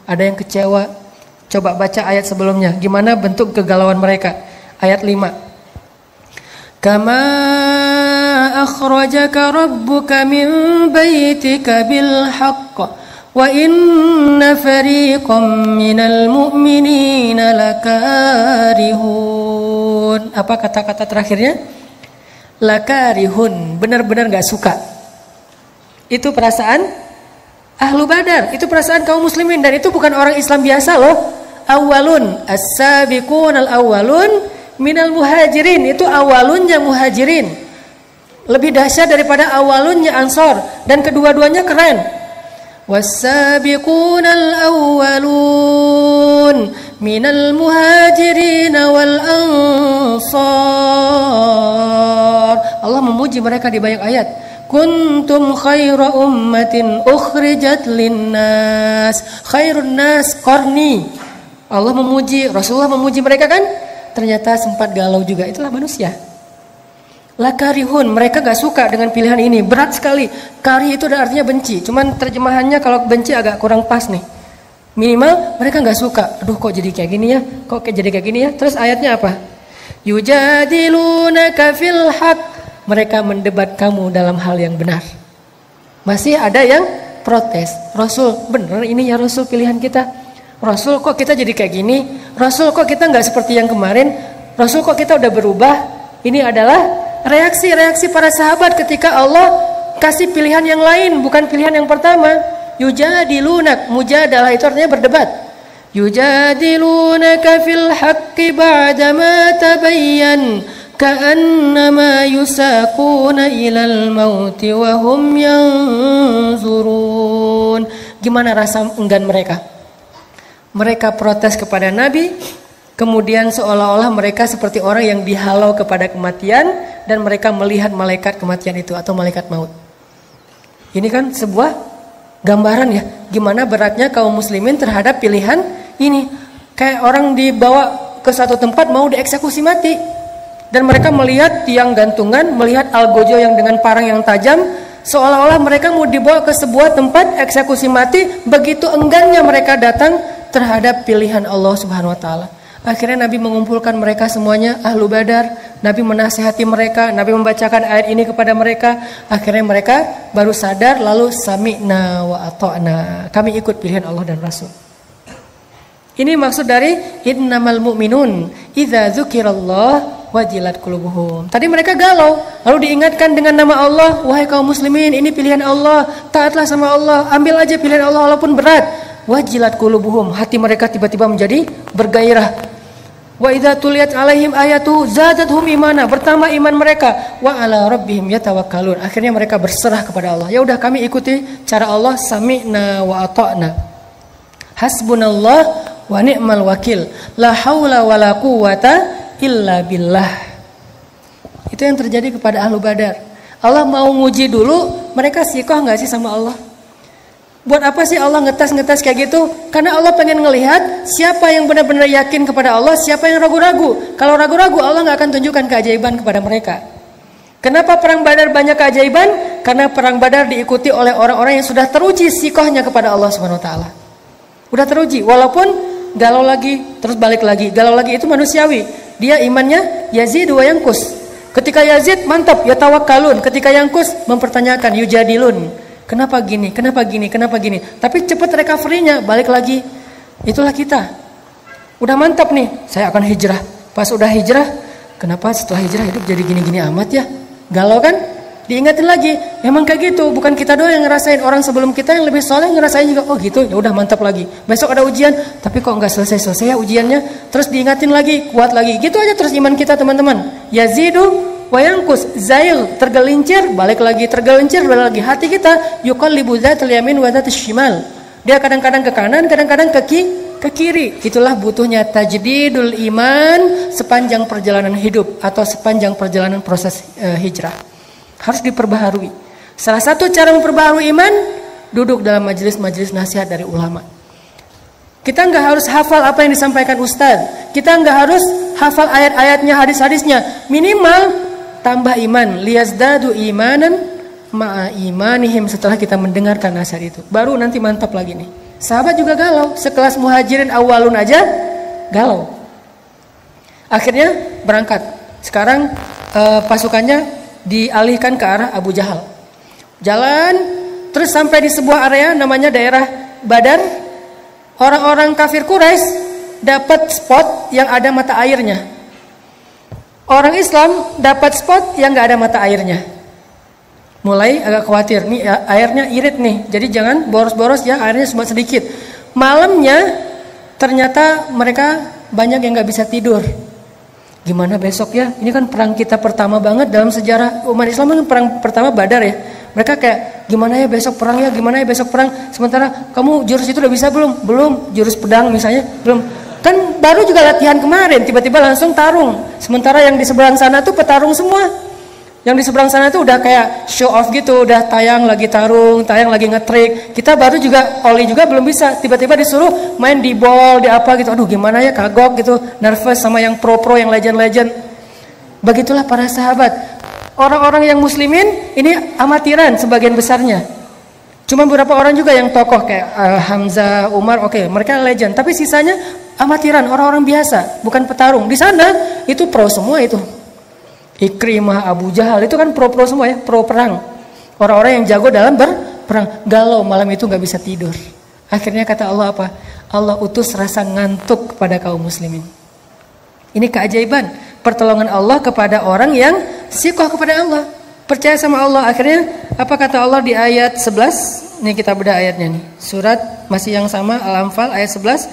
ada yang kecewa. Coba baca ayat sebelumnya, gimana bentuk kegalauan mereka. Ayat 5. Kama akhrajaka rabbuka min baitika bil haqq wa inna fariqam minal mu'minina lakarihun. Apa kata-kata terakhirnya? Lakarihun, benar-benar gak suka. Itu perasaan Ahlu Badar, itu perasaan kaum muslimin, dan itu bukan orang Islam biasa loh. Awalun, as-sabiqun al-awwalun minal muhajirin, itu awalunnya muhajirin. Lebih dahsyat daripada awalunnya ansor, dan kedua-duanya keren. Was-sabiqun al-awwalun minal muhajirin wal ansar. Allah memuji mereka di banyak ayat. Kuntum khaira ummatin ukhrijat linnas. Khairun nas qarni. Allah memuji, Rasulullah memuji mereka kan? Ternyata sempat galau juga. Itulah manusia. Lakarihun, mereka gak suka dengan pilihan ini. Berat sekali. Karih itu artinya benci. Cuman terjemahannya kalau benci agak kurang pas nih. Minimal mereka gak suka. Aduh kok jadi kayak gini ya? Kok jadi kayak gini ya? Terus ayatnya apa? Yujadilunaka fil haq. Mereka mendebat kamu dalam hal yang benar. Masih ada yang protes. Rasul, bener ini ya Rasul pilihan kita. Rasul kok kita jadi kayak gini? Rasul kok kita gak seperti yang kemarin? Rasul kok kita udah berubah? Ini adalah reaksi-reaksi para sahabat ketika Allah kasih pilihan yang lain, bukan pilihan yang pertama. Yujadilunak, mujadalah itu artinya berdebat. Yujadilunaka fil haqqi ba'dama tabayyan ka'annama yusaquna ilal mauti wa hum yanzurun. Gimana rasa enggan mereka? Mereka protes kepada Nabi, kemudian seolah-olah mereka seperti orang yang dihalau kepada kematian dan mereka melihat malaikat kematian itu atau malaikat maut. Ini kan sebuah gambaran ya, gimana beratnya kaum muslimin terhadap pilihan ini. Kayak orang dibawa ke satu tempat mau dieksekusi mati. Dan mereka melihat tiang gantungan, melihat algojo yang dengan parang yang tajam, seolah-olah mereka mau dibawa ke sebuah tempat eksekusi mati. Begitu enggannya mereka datang terhadap pilihan Allah Subhanahu wa taala. Akhirnya Nabi mengumpulkan mereka semuanya, ahlu Badar. Nabi menasihati mereka, Nabi membacakan ayat ini kepada mereka. Akhirnya mereka baru sadar, lalu sami'na wa ata'na. Kami ikut pilihan Allah dan Rasul. Ini maksud dari innamal mu'minun idza dzukirallah wajilat qulubuhum. Tadi mereka galau, lalu diingatkan dengan nama Allah, wahai kaum muslimin, ini pilihan Allah, taatlah sama Allah, ambil aja pilihan Allah walaupun berat. Wajilat qulubuhum, hati mereka tiba-tiba menjadi bergairah. Wa idza tuliyat alaihim ayatu zadatuhum imana, bertambah iman mereka. Wa ala rabbihim yatawakkalun, akhirnya mereka berserah kepada Allah. Ya udah kami ikuti cara Allah, sami'na wa ata'na. Hasbunallah wa ni'mal wakil. La haula wa la quwwata illa billah. Itu yang terjadi kepada ahlu Badar. Allah mau nguji dulu, mereka sikoh enggak sih sama Allah? Buat apa sih Allah ngetes kayak gitu? Karena Allah pengen ngelihat siapa yang benar-benar yakin kepada Allah, siapa yang ragu-ragu. Kalau ragu-ragu Allah nggak akan tunjukkan keajaiban kepada mereka. Kenapa perang Badar banyak keajaiban? Karena perang Badar diikuti oleh orang-orang yang sudah teruji sikohnya kepada Allah Subhanahu Wa Taala. Udah teruji, walaupun galau lagi, terus balik lagi, galau lagi, itu manusiawi. Dia imannya Yazid wa Yankus. Ketika Yazid mantap, ya tawakkalun. Ketika Yankus mempertanyakan, yujadilun. Kenapa gini, kenapa gini, kenapa gini. Tapi cepat recovery-nya, balik lagi. Itulah kita. Udah mantap nih, saya akan hijrah. Pas udah hijrah, kenapa setelah hijrah hidup jadi gini-gini amat ya? Galau kan? Diingatin lagi, memang kayak gitu. Bukan kita doang yang ngerasain, orang sebelum kita yang lebih soleh ngerasain juga. Oh gitu, ya udah mantap lagi. Besok ada ujian, tapi kok nggak selesai-selesai ya ujiannya. Terus diingatin lagi, kuat lagi. Gitu aja terus iman kita teman-teman. Yazidu wayangkus, zail, tergelincir, balik lagi, tergelincir, balik lagi. Hati kita yuqallibu dzatal yamin wa dzatal shimal. Dia kadang-kadang ke kanan, kadang-kadang ke kiri. Itulah butuhnya tajdidul iman sepanjang perjalanan hidup atau sepanjang perjalanan proses hijrah. Harus diperbaharui. Salah satu cara memperbaharui iman, duduk dalam majelis-majelis nasihat dari ulama. Kita nggak harus hafal apa yang disampaikan ustaz. Kita nggak harus hafal ayat-ayatnya, hadis-hadisnya. Minimal tambah iman, liyazdadu imanan ma'a imanihim, setelah kita mendengarkan nasihat itu. Baru nanti mantap lagi nih. Sahabat juga galau, sekelas muhajirin awalun aja galau. Akhirnya berangkat. Sekarang pasukannya dialihkan ke arah Abu Jahal. Jalan terus sampai di sebuah area namanya daerah Badar. Orang-orang kafir Quraisy dapat spot yang ada mata airnya. Orang Islam dapat spot yang nggak ada mata airnya. Mulai agak khawatir, nih airnya irit nih, jadi jangan boros-boros ya, airnya cuma sedikit. Malamnya ternyata mereka banyak yang nggak bisa tidur. Gimana besok ya? Ini kan perang kita pertama banget dalam sejarah umat Islam, kan perang pertama Badar ya. Mereka kayak gimana ya besok perang ya, gimana ya besok perang. Sementara kamu jurus itu udah bisa belum? Belum. Jurus pedang misalnya belum. Kan baru juga latihan kemarin, tiba-tiba langsung tarung. Sementara yang di seberang sana tuh petarung semua. Yang di seberang sana tuh udah kayak show off gitu, udah tayang lagi tarung, tayang lagi ngetrik. Kita baru juga Oli juga belum bisa. Tiba-tiba disuruh main di ball, di apa gitu. Aduh gimana ya, kagok gitu, nervous sama yang pro-pro, yang legend-legend. Begitulah para sahabat. Orang-orang yang muslimin ini amatiran sebagian besarnya. Cuma beberapa orang juga yang tokoh kayak Hamzah, Umar, oke, mereka legend. Tapi sisanya amatiran, orang-orang biasa, bukan petarung. Di sana itu pro semua itu. Ikrimah, Abu Jahal itu kan pro semua ya, pro perang. Orang-orang yang jago dalam berperang. Galau malam itu nggak bisa tidur. Akhirnya kata Allah apa? Allah utus rasa ngantuk kepada kaum muslimin. Ini keajaiban pertolongan Allah kepada orang yang sikoh kepada Allah, percaya sama Allah. Akhirnya apa kata Allah di ayat 11? Ini kita bedah ayatnya nih. Surat masih yang sama, Al-Anfal ayat 11.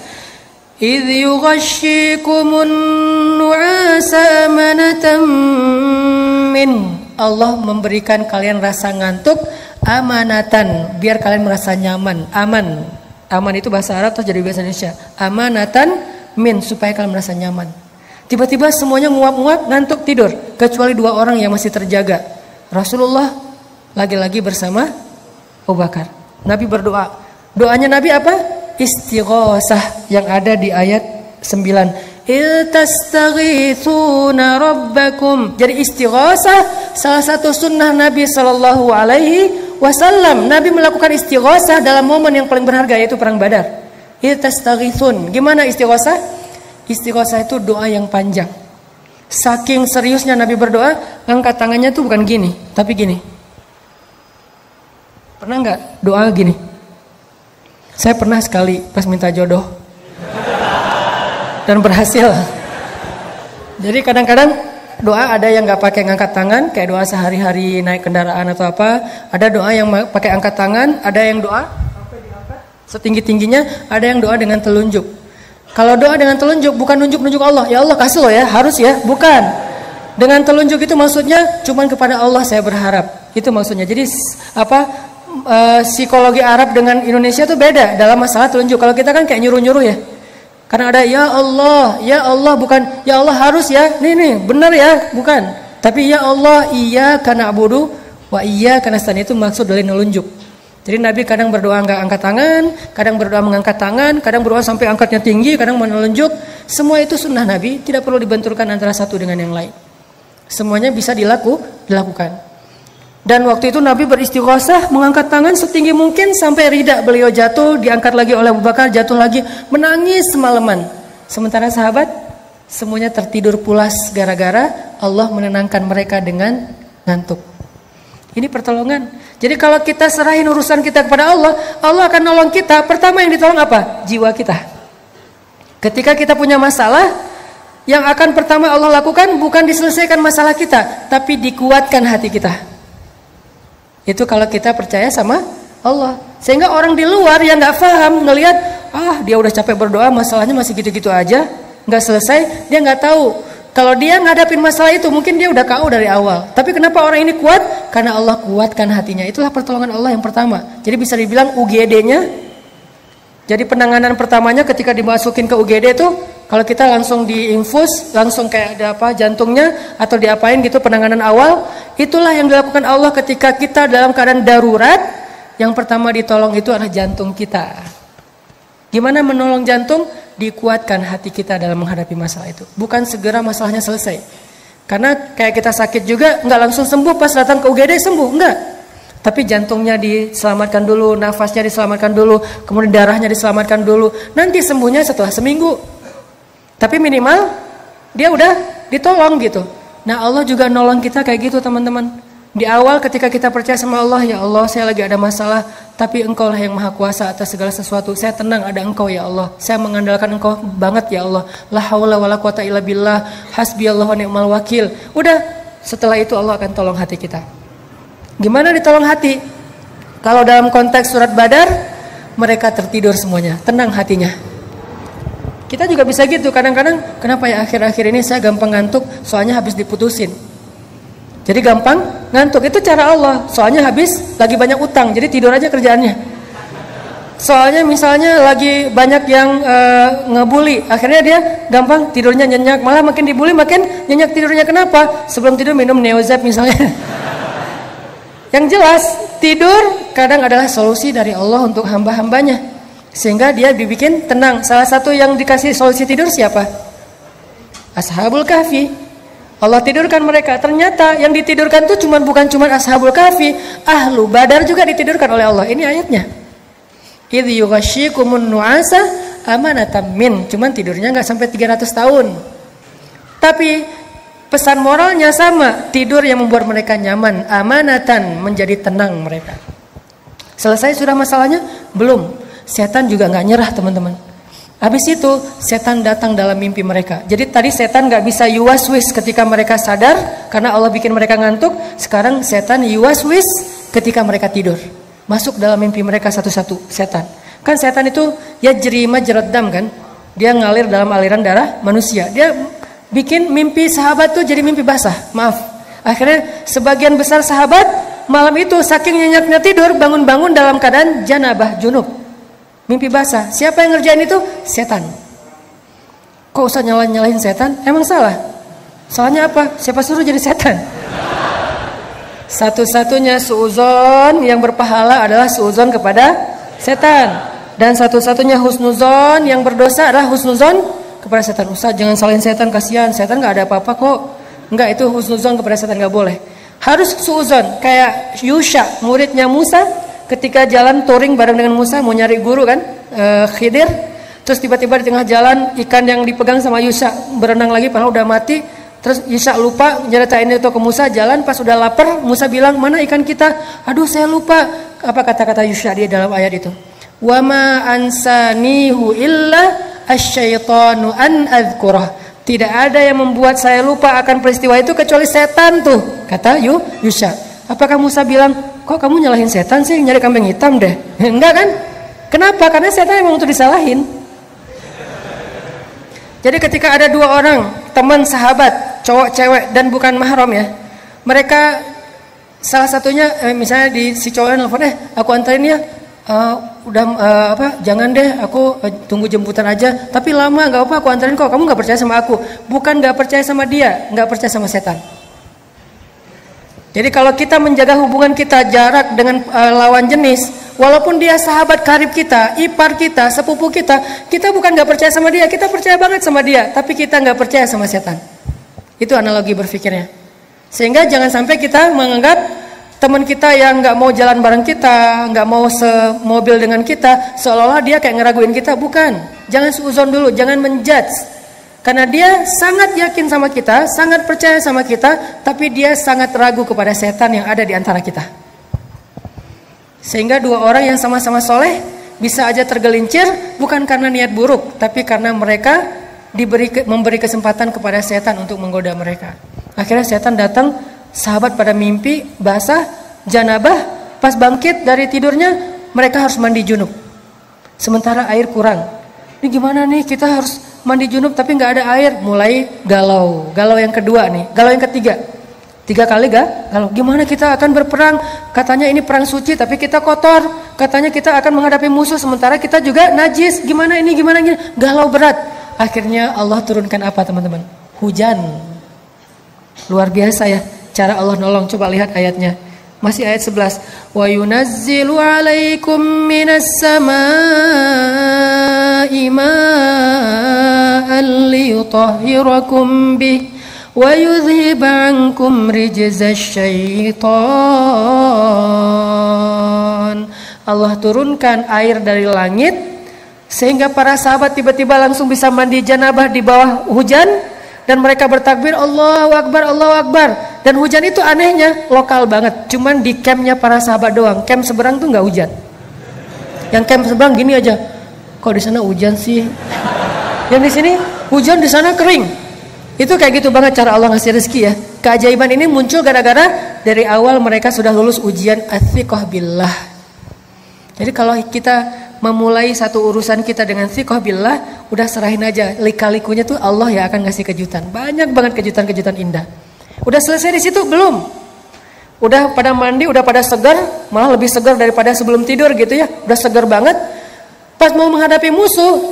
إِذْ يُغَشِّيكُمُ النُّعَاسَ أَمَنَةً مِّنْهُ. Allah memberikan kalian rasa ngantuk amanatan, biar kalian merasa nyaman, aman. Aman itu bahasa Arab terus jadi bahasa Indonesia. Amanatan min, supaya kalian merasa nyaman. Tiba-tiba semuanya nguap-nguap, ngantuk, tidur, kecuali 2 orang yang masih terjaga. Rasulullah lagi-lagi bersama Abu Bakar. Nabi berdoa. Doanya Nabi apa? Istighosah yang ada di ayat 9. Iltastaghithuna rabbakum. Jadi istighosah salah satu sunnah Nabi Sallallahu Alaihi Wasallam. Nabi melakukan istighosah dalam momen yang paling berharga, yaitu perang Badar. Iltastaghithun. Gimana istighosah? Istighosah itu doa yang panjang. Saking seriusnya Nabi berdoa, angkat tangannya tuh bukan gini, tapi gini. Pernah nggak doa gini? Saya pernah sekali pas minta jodoh dan berhasil. Jadi kadang-kadang doa ada yang nggak pakai ngangkat tangan, kayak doa sehari-hari naik kendaraan atau apa. Ada doa yang pakai angkat tangan, ada yang doa sampai diangkat setinggi-tingginya, ada yang doa dengan telunjuk. Kalau doa dengan telunjuk bukan nunjuk-nunjuk Allah, ya Allah kasih loh ya, harus ya, bukan. Dengan telunjuk itu maksudnya cuman kepada Allah saya berharap. Itu maksudnya. Jadi apa? Psikologi Arab dengan Indonesia tuh beda dalam masalah telunjuk. Kalau kita kan kayak nyuruh-nyuruh ya. Karena ada ya Allah bukan ya Allah harus ya. Nih benar ya, bukan. Tapi ya Allah iyyaka na'budu wa iyyaka nasta'in, itu maksud dari nelunjuk. Jadi Nabi kadang berdoa enggak angkat tangan, kadang berdoa mengangkat tangan, kadang berdoa sampai angkatnya tinggi, kadang menelunjuk. Semua itu sunnah Nabi, tidak perlu dibenturkan antara satu dengan yang lain. Semuanya bisa dilakukan. Dan waktu itu Nabi beristighosah, mengangkat tangan setinggi mungkin sampai rida beliau jatuh, diangkat lagi oleh Abu Bakar, jatuh lagi, menangis semalaman. Sementara sahabat semuanya tertidur pulas gara-gara Allah menenangkan mereka dengan ngantuk. Ini pertolongan. Jadi kalau kita serahin urusan kita kepada Allah, Allah akan nolong kita. Pertama yang ditolong apa? Jiwa kita. Ketika kita punya masalah, yang akan pertama Allah lakukan bukan diselesaikan masalah kita, tapi dikuatkan hati kita. Itu kalau kita percaya sama Allah. Sehingga orang di luar yang gak paham ngelihat, dia udah capek berdoa, masalahnya masih gitu-gitu aja, gak selesai, dia gak tahu. Kalau dia ngadapin masalah itu, mungkin dia udah KO dari awal. Tapi kenapa orang ini kuat? Karena Allah kuatkan hatinya. Itulah pertolongan Allah yang pertama. Jadi bisa dibilang UGD-nya. Jadi penanganan pertamanya ketika dimasukin ke UGD itu, kalau kita langsung diinfus, langsung kayak ada apa jantungnya atau diapain gitu, penanganan awal, itulah yang dilakukan Allah ketika kita dalam keadaan darurat. Yang pertama ditolong itu adalah jantung kita. Gimana menolong jantung? Dikuatkan hati kita dalam menghadapi masalah itu. Bukan segera masalahnya selesai. Karena kayak kita sakit juga nggak langsung sembuh pas datang ke UGD sembuh, enggak. Tapi jantungnya diselamatkan dulu, nafasnya diselamatkan dulu, kemudian darahnya diselamatkan dulu. Nanti sembuhnya setelah seminggu. Tapi minimal dia udah ditolong gitu. Nah Allah juga nolong kita kayak gitu teman-teman. Di awal ketika kita percaya sama Allah, ya Allah saya lagi ada masalah, tapi Engkau lah yang maha kuasa atas segala sesuatu. Saya tenang ada Engkau ya Allah. Saya mengandalkan Engkau banget ya Allah. La haula wala quwata illa billah, hasbiyallahu wa ni'mal wakil. Udah, setelah itu Allah akan tolong hati kita. Gimana ditolong hati? Kalau dalam konteks surat Badar, mereka tertidur semuanya, tenang hatinya. Kita juga bisa gitu, kadang-kadang kenapa ya akhir-akhir ini saya gampang ngantuk, soalnya habis diputusin. Jadi gampang ngantuk, itu cara Allah, soalnya habis lagi banyak utang, jadi tidur aja kerjaannya. Soalnya misalnya lagi banyak yang ngebully, akhirnya dia gampang tidurnya nyenyak, malah makin dibully makin nyenyak tidurnya. Kenapa? Sebelum tidur minum Neozep misalnya. Yang jelas, tidur kadang adalah solusi dari Allah untuk hamba-hambanya. Sehingga dia dibikin tenang. Salah satu yang dikasih solusi tidur siapa? Ashabul Kahfi. Allah tidurkan mereka. Ternyata yang ditidurkan itu bukan cuma Ashabul Kahfi, Ahlu Badar juga ditidurkan oleh Allah. Ini ayatnya. Idh yughashshikumun nu'asa amanatan min. Cuman tidurnya nggak sampai 300 tahun. Tapi pesan moralnya sama, tidur yang membuat mereka nyaman, amanatan, menjadi tenang mereka. Selesai sudah masalahnya? Belum. Setan juga nggak nyerah, teman-teman. Habis itu setan datang dalam mimpi mereka. Jadi tadi setan gak bisa yuwaswis ketika mereka sadar karena Allah bikin mereka ngantuk. Sekarang setan yuwaswis ketika mereka tidur. Masuk dalam mimpi mereka satu-satu setan. Kan setan itu ya jerima jerodam kan. Dia ngalir dalam aliran darah manusia. Dia bikin mimpi sahabat tuh jadi mimpi basah. Maaf. Akhirnya sebagian besar sahabat malam itu saking nyenyaknya tidur bangun-bangun dalam keadaan janabah junub. Mimpi basah. Siapa yang ngerjain itu? Setan. Kok usah nyalahin setan? Emang salah? Salahnya apa? Siapa suruh jadi setan? Satu-satunya suuzon yang berpahala adalah suuzon kepada setan. Dan satu-satunya husnuzon yang berdosa adalah husnuzon kepada setan. Ustaz jangan salahin setan, kasihan. Setan gak ada apa-apa kok. Enggak, itu husnuzon kepada setan gak boleh. Harus suuzon. Kayak Yusha, muridnya Musa. Ketika jalan touring bareng dengan Musa mau nyari guru kan, Khidir, terus tiba-tiba di tengah jalan ikan yang dipegang sama Yusha berenang lagi padahal udah mati. Terus Yusha lupa nyeritain itu ke Musa. Jalan pas udah lapar, Musa bilang mana ikan kita? Aduh saya lupa. Apa kata-kata Yusha dia dalam ayat itu? Wa ma ansanihu illa asyaitanu an adzkurah. Tidak ada yang membuat saya lupa akan peristiwa itu kecuali setan tuh, kata Yusha. Apakah Musa bilang, kok kamu nyalahin setan sih, nyari kambing hitam deh? Enggak kan? Kenapa? Karena setan emang untuk disalahin. Jadi ketika ada dua orang, teman sahabat, cowok cewek dan bukan mahram ya. Mereka salah satunya misalnya si cowoknya nelfon, aku anterin ya. Jangan deh, aku tunggu jemputan aja. Tapi lama, nggak apa, aku anterin kok. Kamu nggak percaya sama aku? Bukan nggak percaya sama dia, nggak percaya sama setan. Jadi kalau kita menjaga hubungan kita jarak dengan lawan jenis, walaupun dia sahabat karib kita, ipar kita, sepupu kita, kita bukan nggak percaya sama dia, kita percaya banget sama dia, tapi kita nggak percaya sama setan. Itu analogi berpikirnya. Sehingga jangan sampai kita menganggap teman kita yang nggak mau jalan bareng kita, nggak mau semobil dengan kita, seolah-olah dia kayak ngeraguin kita. Bukan. Jangan suuzon dulu, jangan menjudge. Karena dia sangat yakin sama kita, sangat percaya sama kita, tapi dia sangat ragu kepada setan yang ada di antara kita. Sehingga dua orang yang sama-sama soleh bisa aja tergelincir bukan karena niat buruk, tapi karena mereka memberi kesempatan kepada setan untuk menggoda mereka. Akhirnya setan datang, sahabat pada mimpi basah, janabah, pas bangkit dari tidurnya mereka harus mandi junub. Sementara air kurang. Ini gimana nih, kita harus mandi junub tapi nggak ada air. Mulai galau yang kedua nih, galau yang ketiga, 3 kali galau. Gimana kita akan berperang? Katanya ini perang suci tapi kita kotor. Katanya kita akan menghadapi musuh sementara kita juga najis. Gimana ini? Galau berat. Akhirnya Allah turunkan apa teman-teman? Hujan. Luar biasa ya cara Allah nolong. Coba lihat ayatnya. Masih ayat 11. Wa yunazzilu 'alaikum minas samaa'i ma'an liyutahhirakum bih wa yudhhiba 'ankum rijzasy syaitan. Allah turunkan air dari langit sehingga para sahabat tiba-tiba langsung bisa mandi janabah di bawah hujan. Dan mereka bertakbir Allahu Akbar, Allahu Akbar. Dan hujan itu anehnya lokal banget. Cuman di campnya para sahabat doang. Camp seberang tuh nggak hujan. Yang camp seberang gini aja. Kok di sana hujan sih? Yang di sini hujan, di sana kering. Itu kayak gitu banget cara Allah ngasih rezeki ya. Keajaiban ini muncul gara-gara dari awal mereka sudah lulus ujian athiqah billah. Jadi kalau kita memulai satu urusan kita dengan thiqah billah, udah serahin aja. Lika-likunya tuh Allah ya akan ngasih kejutan. Banyak banget kejutan-kejutan indah. Udah selesai di situ belum? Udah pada mandi, udah pada segar, malah lebih segar daripada sebelum tidur gitu ya. Udah segar banget. Pas mau menghadapi musuh,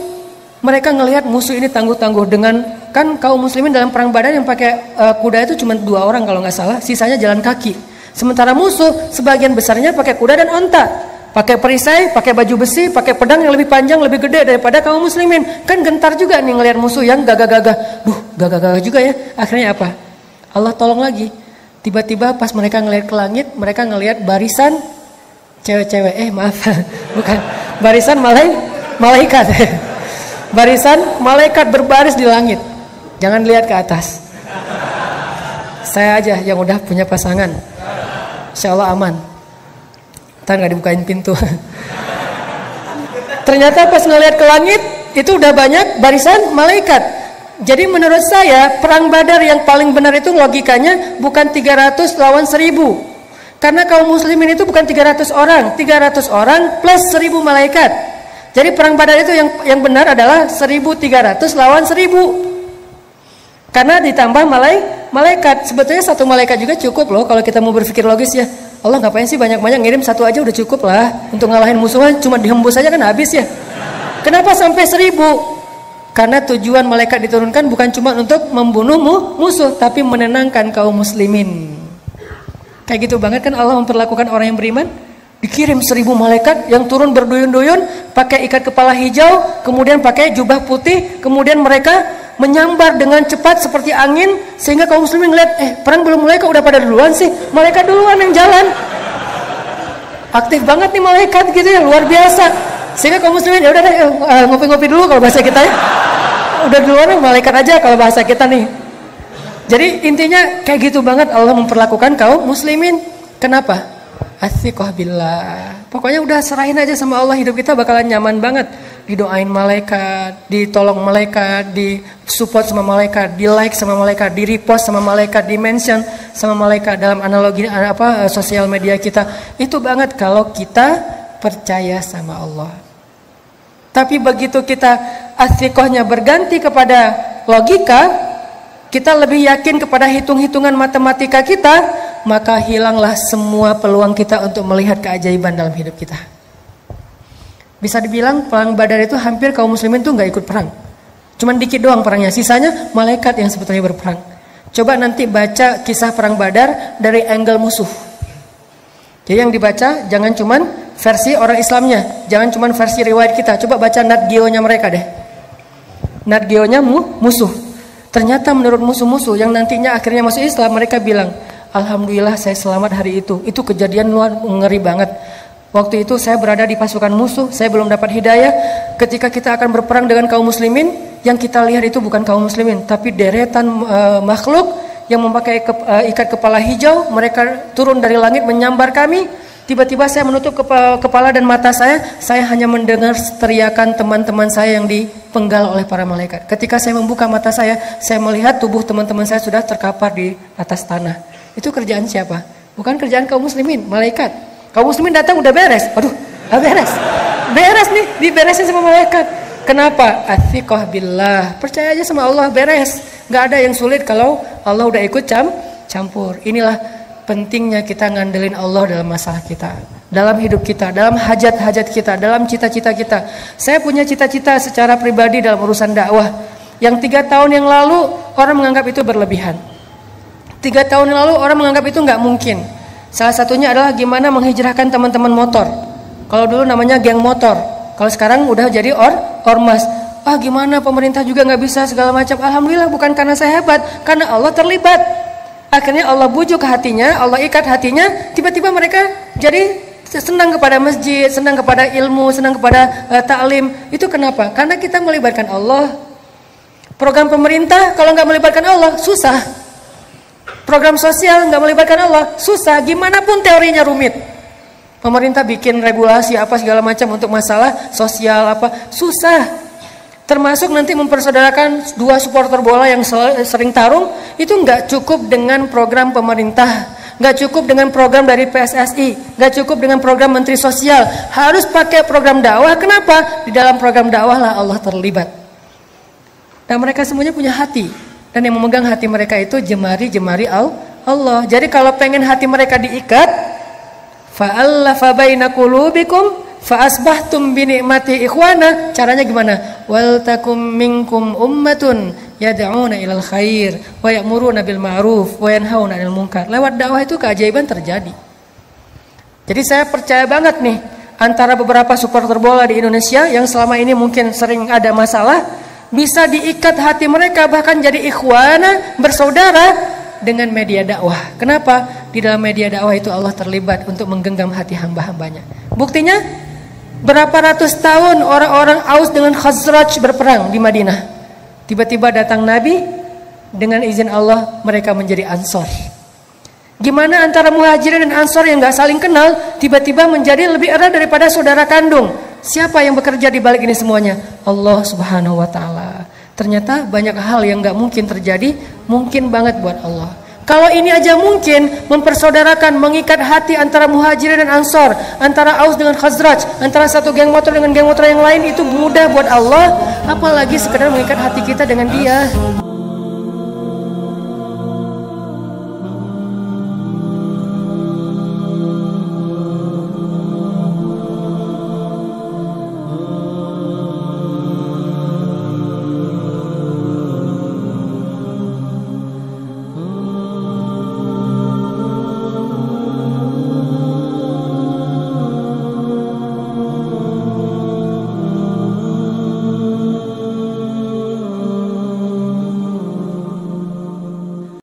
mereka ngelihat musuh ini tangguh-tangguh dengan, kan kaum muslimin dalam perang Badar yang pakai kuda itu cuma 2 orang kalau nggak salah, sisanya jalan kaki. Sementara musuh sebagian besarnya pakai kuda dan onta. Pakai perisai, pakai baju besi, pakai pedang yang lebih panjang, lebih gede daripada kaum muslimin. Kan gentar juga nih ngelihat musuh yang gagah-gagah. Gagah-gagah juga ya. Akhirnya apa? Allah tolong lagi. Tiba-tiba pas mereka ngelihat ke langit, mereka ngelihat barisan cewek-cewek, maaf, bukan, barisan malaikat. Barisan malaikat berbaris di langit. Jangan lihat ke atas. Saya aja yang udah punya pasangan. Insya Allah aman. Ntar gak dibukain pintu. Ternyata pas ngelihat ke langit, itu udah banyak barisan malaikat. Jadi menurut saya perang Badar yang paling benar itu logikanya bukan 300 lawan 1000. Karena kaum muslimin itu bukan 300 orang. 300 orang plus 1000 malaikat. Jadi perang Badar itu yang benar adalah 1300 lawan 1000. Karena ditambah malaikat. Sebetulnya satu malaikat juga cukup loh kalau kita mau berpikir logis ya. Allah ngapain sih banyak-banyak, ngirim satu aja udah cukup lah. Untuk ngalahin musuhan cuma dihembus aja kan habis ya. Kenapa sampai 1000? Karena tujuan malaikat diturunkan bukan cuma untuk membunuh musuh, tapi menenangkan kaum muslimin. Kayak gitu banget kan Allah memperlakukan orang yang beriman. Dikirim 1000 malaikat yang turun berduyun-duyun, pakai ikat kepala hijau, kemudian pakai jubah putih, kemudian mereka menyambar dengan cepat seperti angin, sehingga kaum muslimin ngeliat, perang belum mulai kok udah pada duluan sih, malaikat duluan yang jalan. Aktif banget nih malaikat gitu ya, luar biasa. Sehingga kaum muslimin ya udah deh, ngopi-ngopi dulu kalau bahasa kita ya. Udah duluan malaikat aja kalau bahasa kita nih. Jadi intinya kayak gitu banget Allah memperlakukan kaum muslimin. Kenapa? Athiqah billah. Pokoknya udah serahin aja sama Allah, hidup kita bakalan nyaman banget. Didoain malaikat, ditolong malaikat, disupport sama malaikat, di like sama malaikat, di repost sama malaikat, di mention sama malaikat dalam analogi sosial media kita. Itu banget kalau kita percaya sama Allah. Tapi begitu kita athiqahnya berganti kepada logika, kita lebih yakin kepada hitung-hitungan matematika kita, maka hilanglah semua peluang kita untuk melihat keajaiban dalam hidup kita. Bisa dibilang perang Badar itu hampir kaum muslimin tuh gak ikut perang. Cuman dikit doang perangnya, sisanya malaikat yang sebetulnya berperang. Coba nanti baca kisah perang Badar dari angle musuh. Jadi yang dibaca jangan cuman versi orang Islamnya, jangan cuman versi riwayat kita. Coba baca Nat Geo-nya mereka deh. Nat Geo-nya musuh. Ternyata menurut musuh-musuh yang nantinya akhirnya masuk Islam, mereka bilang, alhamdulillah saya selamat hari itu. Itu kejadian luar ngeri banget. Waktu itu saya berada di pasukan musuh, saya belum dapat hidayah. Ketika kita akan berperang dengan kaum muslimin, yang kita lihat itu bukan kaum muslimin, tapi deretan makhluk yang memakai ikat kepala hijau. Mereka turun dari langit menyambar kami. Tiba-tiba saya menutup kepala dan mata saya hanya mendengar teriakan teman-teman saya yang dipenggal oleh para malaikat. Ketika saya membuka mata saya melihat tubuh teman-teman saya sudah terkapar di atas tanah. Itu kerjaan siapa? Bukan kerjaan kaum muslimin, malaikat. Kaum muslimin datang udah beres. Aduh, beres. Beres nih, diberesin sama malaikat. Kenapa? Athiqah billah. Percaya aja sama Allah, beres. Gak ada yang sulit kalau Allah udah ikut campur. Inilah pentingnya kita ngandelin Allah dalam masalah kita, dalam hidup kita, dalam hajat-hajat kita, dalam cita-cita kita. Saya punya cita-cita secara pribadi dalam urusan dakwah yang 3 tahun yang lalu orang menganggap itu berlebihan. 3 tahun yang lalu orang menganggap itu nggak mungkin. Salah satunya adalah gimana menghijrahkan teman-teman motor. Kalau dulu namanya geng motor, kalau sekarang udah jadi ormas. Gimana pemerintah juga nggak bisa segala macam. Alhamdulillah bukan karena saya hebat, karena Allah terlibat. Akhirnya Allah bujuk hatinya, Allah ikat hatinya. Tiba-tiba mereka jadi senang kepada masjid, senang kepada ilmu, senang kepada ta'lim. Itu kenapa? Karena kita melibatkan Allah. Program pemerintah kalau nggak melibatkan Allah susah. Program sosial nggak melibatkan Allah susah. Gimana pun teorinya rumit. Pemerintah bikin regulasi apa segala macam untuk masalah sosial apa susah. Termasuk nanti mempersaudarakan 2 supporter bola yang sering tarung, itu nggak cukup dengan program pemerintah, nggak cukup dengan program dari PSSI, nggak cukup dengan program Menteri Sosial, harus pakai program dakwah. Kenapa? Di dalam program dakwah lah Allah terlibat. Dan mereka semuanya punya hati, dan yang memegang hati mereka itu jemari-jemari Allah. Jadi kalau pengen hati mereka diikat, fa'allafa baina qulubikum fa'asbahtum bi ni'mati ikhwana. Caranya gimana? Wal takum minkum ummatun yad'una ilal khair wa ya'muruna bil ma'ruf wa yanhauna 'anil munkar. Lewat dakwah itu keajaiban terjadi. Jadi saya percaya banget nih, antara beberapa supporter bola di Indonesia yang selama ini mungkin sering ada masalah, bisa diikat hati mereka bahkan jadi ikhwana, bersaudara dengan media dakwah. Kenapa? Di dalam media dakwah itu Allah terlibat untuk menggenggam hati hamba-hambanya. Buktinya berapa ratus tahun orang-orang Aus dengan Khazraj berperang di Madinah. Tiba-tiba datang Nabi, dengan izin Allah mereka menjadi Ansor. Gimana antara Muhajirin dan Ansor yang gak saling kenal tiba-tiba menjadi lebih erat daripada saudara kandung? Siapa yang bekerja di balik ini semuanya? Allah Subhanahu wa taala. Ternyata banyak hal yang gak mungkin terjadi, mungkin banget buat Allah. Kalau ini aja mungkin mempersaudarakan, mengikat hati antara Muhajirin dan Ansor, antara Aus dengan Khazraj, antara satu geng motor dengan geng motor yang lain, itu mudah buat Allah, apalagi sekedar mengikat hati kita dengan Dia.